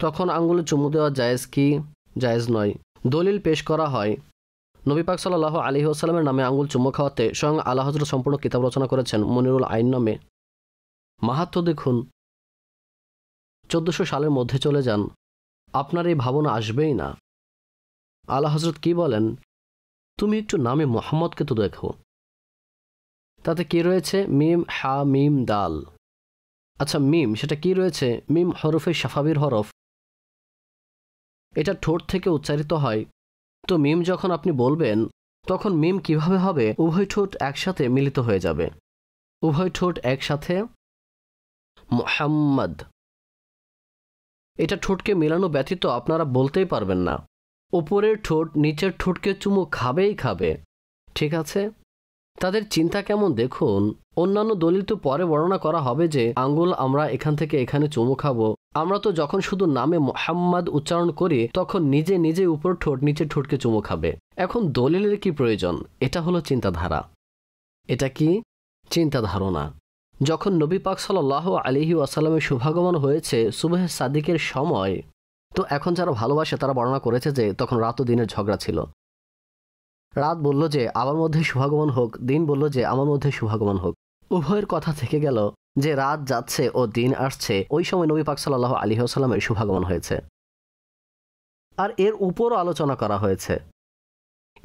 তখন আঙ্গুলে চুমু দেওয়া জায়েজ কি জায়েজ নয়। দলিল পেশ করা হয় নবী পাক সাল্লাল্লাহু আলাইহি ওয়াসাল্লামের নামে আঙ্গুল চুমু খাওয়াতে স্বয়ং আলা হযরত সম্পূর্ণ কিতাব রচনা করেছেন মুনিরুল আইন নামে। মাহাত্ম্য দেখুন, 1400 সালের মধ্যে চলে যান, আপনার এই ভাবনা আসবেই না। আলা হযরত কি বলেন? তুমি একটু নামে মুহাম্মদকে তো দেখো, তাতে কি রয়েছে? মিম হা মিম দাল। আচ্ছা মিম সেটা কি রয়েছে? মিম হরফে শাফাবির হরফ, এটা ঠোঁট থেকে উচ্চারিত হয়। তো মিম যখন আপনি বলবেন তখন মিম কিভাবে হবে? উভয় ঠোঁট একসাথে মিলিত হয়ে যাবে, উভয় ঠোঁট একসাথে মুহাম্মদ। এটা ঠোঁটকে মেলানো ব্যতীত আপনারা বলতেই পারবেন না। উপরের ঠোঁট নিচের ঠোঁটকে চুমু খাবেই খাবে। ঠিক আছে, তাদের চিন্তা কেমন দেখুন। অন্যান্য দলিল তো পরে বর্ণনা করা হবে যে আঙ্গুল আমরা এখান থেকে এখানে চুমু খাবো। আমরা তো যখন শুধু নামে মুহাম্মদ উচ্চারণ করি তখন নিজে নিজে উপর ঠোঁট নিচের ঠোঁটকে চুমু খাবে। এখন দলিলের কি প্রয়োজন? এটা হলো চিন্তাধারা। এটা কি চিন্তা ধারণা। যখন নবী পাক সাল্লাল্লাহু আলাইহি ওয়াসাল্লামের শুভাগমন হয়েছে সুবহে সাদিকের সময়, তো এখন যারা ভালোবাসে তারা বর্ণনা করেছে যে তখন রাত ও দিনের ঝগড়া ছিল। রাত বলল যে আমার মধ্যে শুভাগমন হোক, দিন বলল যে আমার মধ্যে শুভাগমন হোক। উভয়ের কথা থেকে গেল যে রাত যাচ্ছে ও দিন আসছে, ওই সময় নবী পাক সাল্লাল্লাহু আলাইহি ওয়াসাল্লামের শুভাগমন হয়েছে। আর এর উপরও আলোচনা করা হয়েছে।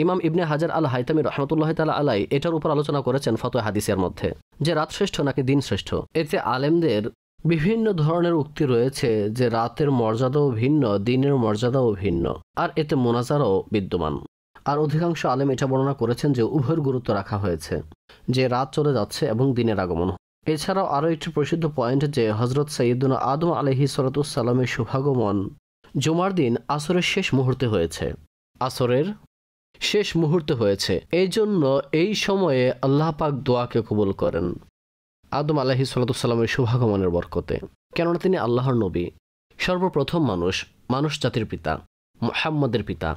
ইমাম ইবনে হাজার আল হাইতামি রহমতুল্লাহ তাআলা আলাই এটার উপর আলোচনা করেছেন ফতোয়া হাদিসের মধ্যে যে রাত শ্রেষ্ঠ নাকি দিন শ্রেষ্ঠ। এতে আলেমদের বিভিন্ন ধরনের উক্তি রয়েছে যে রাতের মর্যাদাও ভিন্ন, দিনের মর্যাদাও ভিন্ন, আর এতে মোনাজারও বিদ্যমান। আর অধিকাংশ আলেম এটা বর্ণনা করেছেন যে উভয়ের গুরুত্ব রাখা হয়েছে, যে রাত চলে যাচ্ছে এবং দিনের আগমন। এছাড়াও আরও একটি প্রসিদ্ধ পয়েন্ট যে হজরত সৈয়দুনা আদম আলাইহিস সালামের শুভাগমন জুমার দিন আসরের শেষ মুহূর্তে হয়েছে। আসরের শেষ মুহূর্তে হয়েছে, এই জন্য এই সময়ে আল্লাহ পাক দোয়াকে কবুল করেন আদম আলাইহিস সালামের শুভাগমনের বরকতে। কেননা তিনি আল্লাহর নবী, সর্বপ্রথম মানুষ, মানুষ জাতির পিতা, মুহাম্মদের পিতা।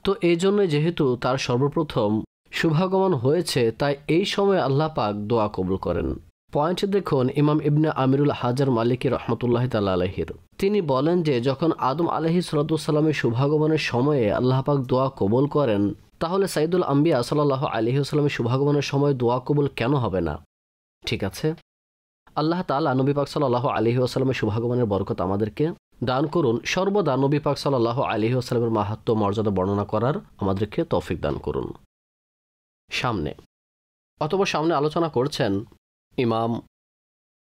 তো এই জন্য যেহেতু তার সর্বপ্রথম শুভাগমন হয়েছে, তাই এই সময় আল্লাহ পাক দোয়া কবুল করেন। পয়েন্টে দেখুন ইমাম ইবনে আমিরুল হাজার মালিকি রহমতুল্লাহ তাআলা আলাইহির, তিনি বলেন যে যখন আদম আলাইহিস সালামের শুভাগমনের সময়ে আল্লাহ পাক দোয়া কবুল করেন, তাহলে সাইদুল আম্বিয়া সাল্লাল্লাহু আলাইহি ওয়াসাল্লামের শুভাগমনের সময় দোয়া কবুল কেন হবে না? ঠিক আছে, আল্লাহ তাআলা নবী পাক সাল্লাল্লাহু আলাইহি ওয়াসাল্লামের শুভাগমনের বরকত আমাদেরকে দান করুন। সর্বদা নবী পাক সাল্লাল্লাহু আলাইহি ওয়াসাল্লামের মাহাত্ম্য মর্যাদা বর্ণনা করার আমাদেরকে তৌফিক দান করুন। সামনে আলোচনা করছেন ইমাম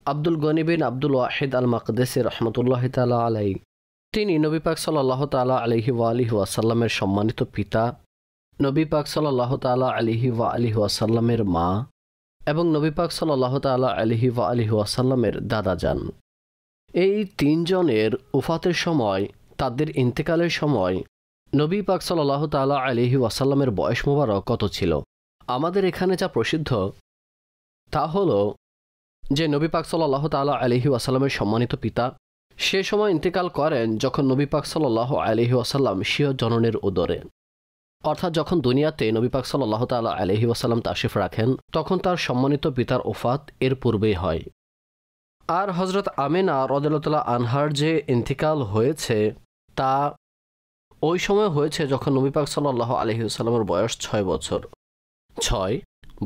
আব্দুল গনি বিন আব্দুল ওয়াহিদ আল মাকদেসি রহমতুল্লাহ তাআলা আলাই। তিনি নবী পাক সাল্লাল্লাহু তাআলা আলাইহি ওয়া আলিহি ওয়াসাল্লামের সম্মানিত পিতা, নবী পাক সাল্লাল্লাহু তাআলা আলাইহি ওয়া আলিহি ওয়াসাল্লামের মা এবং নবী পাক সাল্লাল্লাহু তাআলা আলাইহি ওয়া আলিহি ওয়াসাল্লামের দাদা যান। এই তিনজনের উফাতের সময়, তাদের ইন্তেকালের সময় নবী পাক সাল্লাল্লাহু তাআলা আলাইহি ওয়াসাল্লামের বয়স মোবারক কত ছিল? আমাদের এখানে যা প্রসিদ্ধ তা হলো যে নবী পাক সাল্লাল্লাহু তাআলা আলাইহি ওয়াসাল্লামের সম্মানিত পিতা সে সময় ইন্তেকাল করেন যখন নবী পাক সাল্লাল্লাহু আলাইহি ওয়াসাল্লাম স্বীয় জননের উদরে, অর্থাৎ যখন দুনিয়াতে নবী পাক সাল্লাল্লাহু তাআলা আলাইহি ওয়াসাল্লাম তাশরিফ রাখেন, তখন তার সম্মানিত পিতার ওফাত এর পূর্বেই হয়। আর হজরত আমিনা রাদিয়াল্লাহু তাআলা আনহার যে ইন্তেকাল হয়েছে তা ওই সময় হয়েছে যখন নবী পাক সাল্লাল্লাহু আলাইহি ওয়াসাল্লামের বয়স 6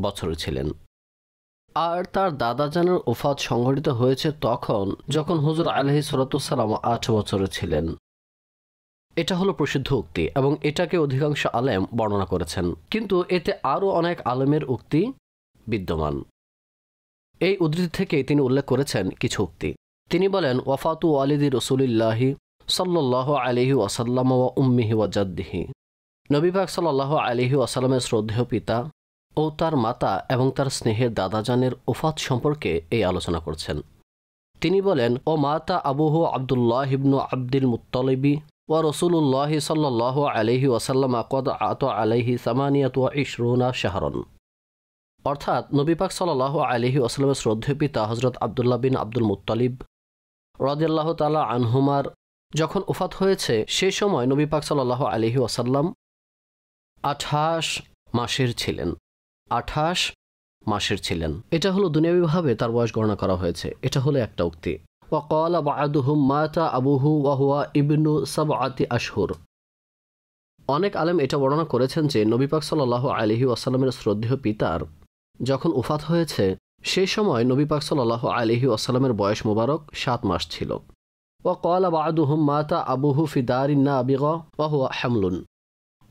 বছর ছিলেন। আর তার দাদা জানের ওফাত সংঘটিত হয়েছে তখন যখন হুজুর আলাইহিস সালাম 8 বছরে ছিলেন। এটা হলো প্রসিদ্ধ উক্তি এবং এটাকে অধিকাংশ আলেম বর্ণনা করেছেন, কিন্তু এতে আরও অনেক আলেমের উক্তি বিদ্যমান। এই উদ্ধৃতি থেকে তিনি উল্লেখ করেছেন কিছু উক্তি। তিনি বলেন, ওয়াফাতু ওয়ালিদি রাসূলিল্লাহি সাল্লাল্লাহু আলাইহি ওয়াসাল্লাম ওয়া উম্মিহি ওয়া জাদ্দিহি। নবী পাক সাল্লাল্লাহু আলাইহি ওয়াসাল্লামের শ্রদ্ধেয় পিতা ও তার মাতা এবং তার স্নেহের দাদাজানের ওফাত সম্পর্কে এই আলোচনা করছেন। তিনি বলেন, ও মাতা আবুহু আব্দুল্লাহ ইবনু আব্দুল মুত্তালিবি ওয়া রাসূলুল্লাহি সাল্লাল্লাহু আলাইহি ওয়াসাল্লাম ক্বাদ আতা আলাইহি 28 শাহরান। অর্থাৎ নবী পাক সাল্লাল্লাহু আলাইহি ওয়াসাল্লামের শ্রদ্ধেয় পিতা হযরত আব্দুল্লাহ বিন আব্দুল মুত্তালিব রাদিয়াল্লাহু তাআলা আনহুমার যখন ওফাত হয়েছে, সে সময় নবী পাক সাল্লাল্লাহু আলাইহি ওয়াসাল্লাম 28 মাসের ছিলেন। 28 মাসের ছিলেন। এটা হলো দুনিয়াবিভাবে তার বয়স গণনা করা হয়েছে। এটা হলো একটা উক্তি। ওয়া ক্বালা বা'দুহুম মাতা আবুহু ওয়া হুয়া ইবনু 7 আশহুর। অনেক আলেম এটা বর্ণনা করেছেন যে নবী পাক সাল্লাল্লাহু আলাইহি ওয়াসাল্লামের শ্রদ্ধেয় পিতার যখন ওফাত হয়েছে, সেই সময় নবী পাক সাল্লাল্লাহু আলাইহি ওয়াসাল্লামের বয়স মোবারক 7 মাস ছিল। ওয়া ক্বালা বা'দুহুম মাতা আবুহু ফি দারিন নাবিগা ওয়া হুয়া হামলুন।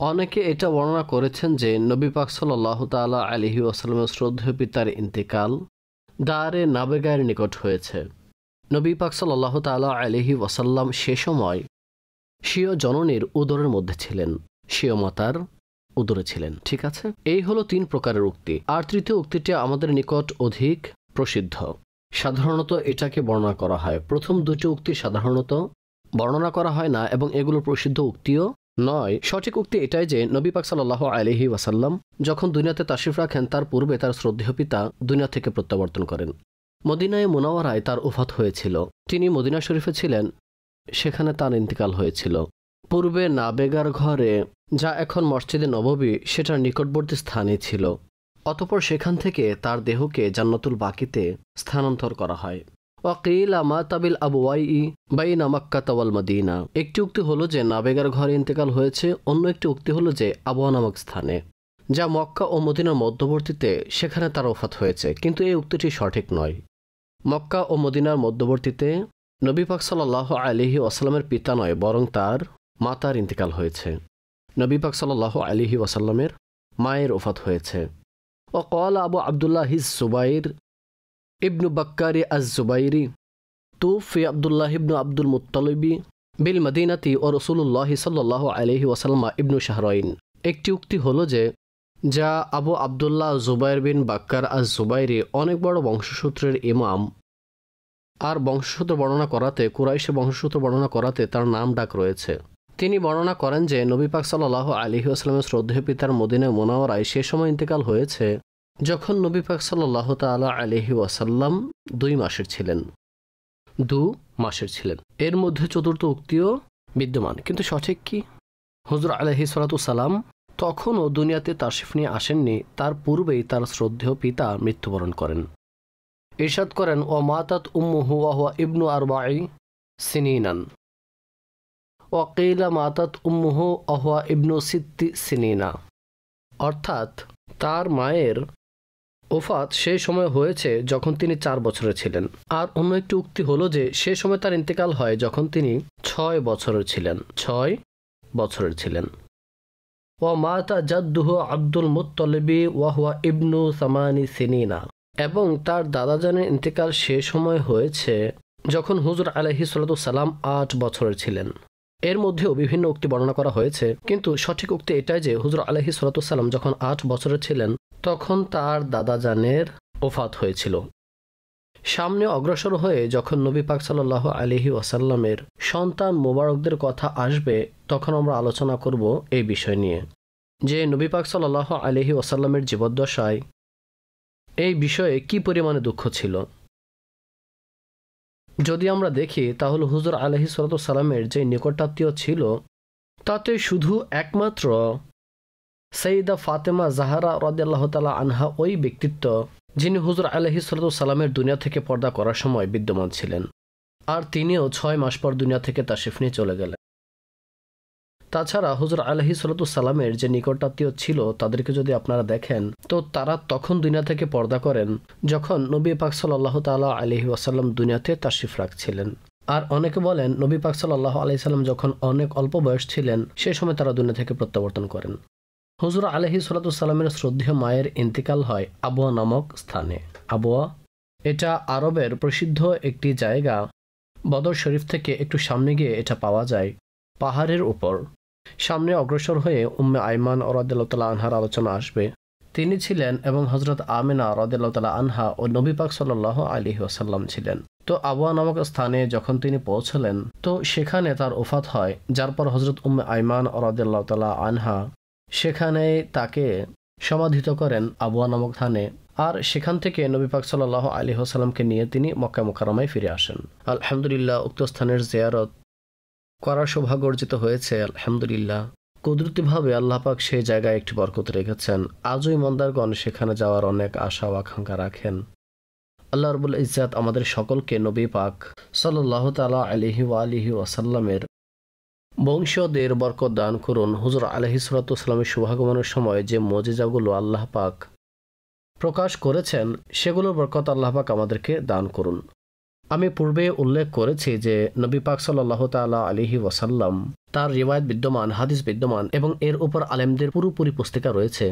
অনেকে এটা বর্ণনা করেছেন যে নবী পাক সাল্লাল্লাহু তাআলা আলাইহি ওয়াসাল্লামের শ্রদ্ধেয় পিতার ইন্তেকাল দারে নাবেগার নিকট হয়েছে। নবী পাক সাল্লাল্লাহু তাআলা আলাইহি ওয়াসাল্লাম সে সময় স্বীয় জননীর উদরের মধ্যে ছিলেন, স্বীয় মাতার উদরে ছিলেন। ঠিক আছে, এই হলো 3 প্রকারের উক্তি। আর তৃতীয় উক্তিটি আমাদের নিকট অধিক প্রসিদ্ধ। সাধারণত এটাকে বর্ণনা করা হয়। প্রথম 2টি উক্তি সাধারণত বর্ণনা করা হয় না এবং এগুলো প্রসিদ্ধ উক্তিও নয়, সঠিক উক্তি এটাই যে নবী পাক সাল্লাল্লাহু আলাইহি ওয়াসাল্লাম যখন দুনিয়াতে তাশরিফ রাখেন তার পূর্বে তার শ্রদ্ধেয় পিতা দুনিয়া থেকে প্রত্যাবর্তন করেন। মদিনায়ে মুনাওয়ারায় তার ওফাত হয়েছিল। তিনি মদিনা শরীফে ছিলেন, সেখানে তার ইন্তেকাল হয়েছিল। পূর্বে নাবেগার ঘরে, যা এখন মসজিদে নববী, সেটার নিকটবর্তী স্থানে ছিল। অতঃপর সেখান থেকে তার দেহকে জান্নাতুল বাকিতে স্থানান্তর করা হয়। ওয়াকিলা মাতাবিল আবওয়াই বাইনা মাক্কা ওয়াল মদিনা। একটি উক্তি হলো যে নাবেগার ঘরে ইন্তেকাল হয়েছে, অন্য একটি উক্তি হলো যে আবওয়া নামক স্থানে, যা মক্কা ও মদিনার মধ্যবর্তীতে, সেখানে তার ওফাত হয়েছে। কিন্তু এই উক্তিটি সঠিক নয়। মক্কা ও মদিনার মধ্যবর্তীতে নবী পাক সাল্লাল্লাহু আলাইহি ওয়াসাল্লামের পিতা নয়, বরং তার মাতার ইন্তেকাল হয়েছে। নবী পাক সাল্লাল্লাহু আলাইহি ওয়াসাল্লামের মায়ের ওফাত হয়েছে। ওয়াকাল আবু আব্দুল্লাহ জুবাইর ইবনু বাক্কারি আজ-জুবাইরি তুফি আব্দুল্লাহ ইবনু আব্দুল মুত্তালিবি বিল মদিনাতি ও রাসূলুল্লাহ সাল্লাল্লাহু আলাইহি ওয়াসাল্লাম ইবনু শাহরাইন। একটি উক্তি হলো যে, যা আবু আব্দুল্লাহ জুবাইর বিন বাক্কার আজ-জুবাইরি অনেক বড় বংশসূত্রের ইমাম, আর বংশসূত্র বর্ণনা করাতে, কুরাইশে বংশসূত্র বর্ণনা করাতে তার নাম ডাক রয়েছে। তিনি বর্ণনা করেন যে নবী পাক সাল্লাল্লাহু আলাইহি ওয়াসাল্লামের শ্রদ্ধেয় পিতার মদিনায়ে মুনাওয়ারায় সে সময় ইন্তেকাল হয়েছে যখন নবী পাক সাল্লাল্লাহু তাআলা আলাইহি ওয়াসাল্লাম 2 মাসের ছিলেন। 2 মাসের ছিলেন। এর মধ্যে চতুর্থ উক্তিও বিদ্যমান, কিন্তু সঠিক কি? হুজুর আলাইহিস সালাতু সালাম তখনও দুনিয়াতে তাশরিফ নিয়ে আসেননি, তার পূর্বেই তার শ্রদ্ধেয় পিতা মৃত্যুবরণ করেন। ইরশাদ করেন, ও মাতাত উম্মুহু ওয়া হুয়া ইবনু আরবাঈ সিনিনান ওয়াকিলা মাতাত উম্মুহু ওয়া হুয়া ইবনু সিত্তি সিনিনা। অর্থাৎ তার মায়ের ওফাত সেই সময় হয়েছে যখন তিনি 4 বছরের ছিলেন। আর অন্য একটি উক্তি হলো যে সে সময় তার ইন্তেকাল হয় যখন তিনি 6 বছরের ছিলেন। 6 বছরের ছিলেন। ওয়া মাতা জাদ্দুহু আব্দুল মুত্তালিবি ওয়া হুয়া ইবনু সামানি সিনিনা। এবং তার দাদাজানের ইন্তেকাল সে সময় হয়েছে যখন হুজুর আলাইহিস সালাতু সালাম 8 বছরের ছিলেন। এর মধ্যেও বিভিন্ন উক্তি বর্ণনা করা হয়েছে, কিন্তু সঠিক উক্তি এটাই যে হুজুর আলাইহিস সালাতু সালাম যখন 8 বছরের ছিলেন তখন তার দাদাজানের ওফাত হয়েছিল। সামনে অগ্রসর হয়ে যখন নবী পাক সাল্লাল্লাহু আলাইহি ওয়াসাল্লামের সন্তান মোবারকদের কথা আসবে, তখন আমরা আলোচনা করব এই বিষয় নিয়ে, যে নবী পাক সাল্লাল্লাহু আলাইহি ওয়াসাল্লামের জীবদ্দশায় এই বিষয়ে কি পরিমাণে দুঃখ ছিল। যদি আমরা দেখি তাহলে হুজুর আলাইহিস সালাতু সালামের যে নিকটাত্মীয় ছিল তাতে শুধু একমাত্র সাইয়্যিদা ফাতেমা জাহরা রাদিয়াল্লাহু তাআলা আনহা ওই ব্যক্তিত্ব যিনি হুজুর আলাইহিস সালাতু সালামের দুনিয়া থেকে পর্দা করার সময় বিদ্যমান ছিলেন, আর তিনিও 6 মাস পর দুনিয়া থেকে তাশরিফ নিয়ে চলে গেলেন। তাছাড়া হুজুর আলাইহিস সালাতু সালামের যে নিকটাত্মীয় ছিল তাদেরকে যদি আপনারা দেখেন তো তারা তখন দুনিয়া থেকে পর্দা করেন যখন নবী পাক সাল্লাল্লাহু তাআলা আলাইহি ওয়াসাল্লাম দুনিয়াতে তাশরিফ রাখছিলেন। আর অনেকে বলেন নবী পাক সাল্লাল্লাহু আলাইহি সাল্লাম যখন অনেক অল্প বয়স ছিলেন সে সময় তারা দুনিয়া থেকে প্রত্যাবর্তন করেন। হুজুর আলাইহিস সালাতু সালামের শ্রদ্ধেয় মায়ের ইন্তেকাল হয় আবওয়া নামক স্থানে। আবওয়া এটা আরবের প্রসিদ্ধ একটি জায়গা। বদর শরীফ থেকে একটু সামনে গিয়ে এটা পাওয়া যায়, পাহাড়ের উপর। সামনে অগ্রসর হয়ে উম্মে আইমান রাদিয়াল্লাহু তাআলা আনহার আলোচনা আসবে। তিনি ছিলেন এবং হযরত আমিনা রাদিয়াল্লাহু তাআলা আনহা ও নবী পাক সাল্লাল্লাহু আলাইহি ওয়াসাল্লাম ছিলেন। তো আবওয়া নামক স্থানে যখন তিনি পৌঁছলেন তো সেখানে তার ওফাত হয়, যার পর হযরত উম্মে আইমান রাদিয়াল্লাহু তাআলা আনহা সেখানে তাকে সমাধিত করেন আবওয়া নামক স্থানে। আর সেখান থেকে নবী পাক সাল্লাল্লাহু আলাইহি ওয়াসাল্লামকে নিয়ে তিনি মক্কা মুকাররমায় ফিরে আসেন। আলহামদুলিল্লাহ, উক্ত স্থানের জিয়ারত করার সৌভাগ্য অর্জিত হয়েছে। আলহামদুলিল্লাহ, কুদরতিভাবে আল্লাহ পাক সেই জায়গায় একটি বরকত রেখেছেন। আজও ইমানদারগণ সেখানে যাওয়ার অনেক আশা ও আকাঙ্ক্ষা রাখেন। আল্লাহ রাব্বুল ইজ্জাত আমাদের সকলকে নবী পাক সাল্লাল্লাহু তাআলা আলাইহি ওয়া আলিহি ওয়াসাল্লামের বংশীয়দের বরকত দান করুন। হুজুর আলাইহিস সালাতু ওয়াসসালামের শুভাগমনের সময় যে মুজিজাগুলো আল্লাহ পাক প্রকাশ করেছেন সেগুলোর বরকত আল্লাহ পাক আমাদেরকে দান করুন। আমি পূর্বে উল্লেখ করেছি যে নবী পাক সাল্লাল্লাহু তাআলা আলাইহি ওয়াসাল্লাম তার রিওয়ায়াত বিদ্যমান, হাদিস বিদ্যমান এবং এর উপর আলেমদের পুরোপুরি পুস্তিকা রয়েছে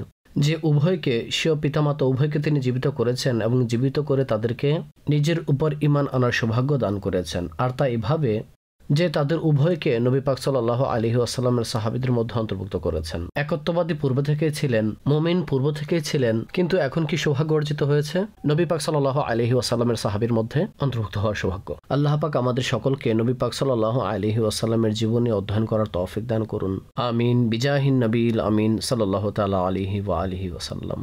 যে উভয়কে, স্বীয় পিতামাতা উভয়কে তিনি জীবিত করেছেন এবং জীবিত করে তাদেরকে নিজের উপর ঈমান আনার সৌভাগ্য দান করেছেন। আর তা এভাবে যে তাদের উভয়কে নবী পাক সাল্লাল্লাহু আলাইহি ওয়াসাল্লামের সাহাবীদের মধ্যে অন্তর্ভুক্ত করেছেন। একত্ববাদী পূর্ব থেকেই ছিলেন, মুমিন পূর্ব থেকেই ছিলেন, কিন্তু এখন কি সৌভাগ্য অর্জিত হয়েছে? নবী পাক সাল্লাল্লাহু আলাইহি ওয়াসাল্লামের সাহাবীর মধ্যে অন্তর্ভুক্ত হওয়ার সৌভাগ্য। আল্লাহ পাক আমাদের সকলকে নবী পাক সাল্লাল্লাহু আলাইহি ওয়াসাল্লামের জীবনী অধ্যয়ন করার তৌফিক দান করুন। আমিন বিজাহিন নবীল আমিন সাল্লাল্লাহু তাআলা আলাইহি ওয়া আলিহি ওয়াসাল্লাম।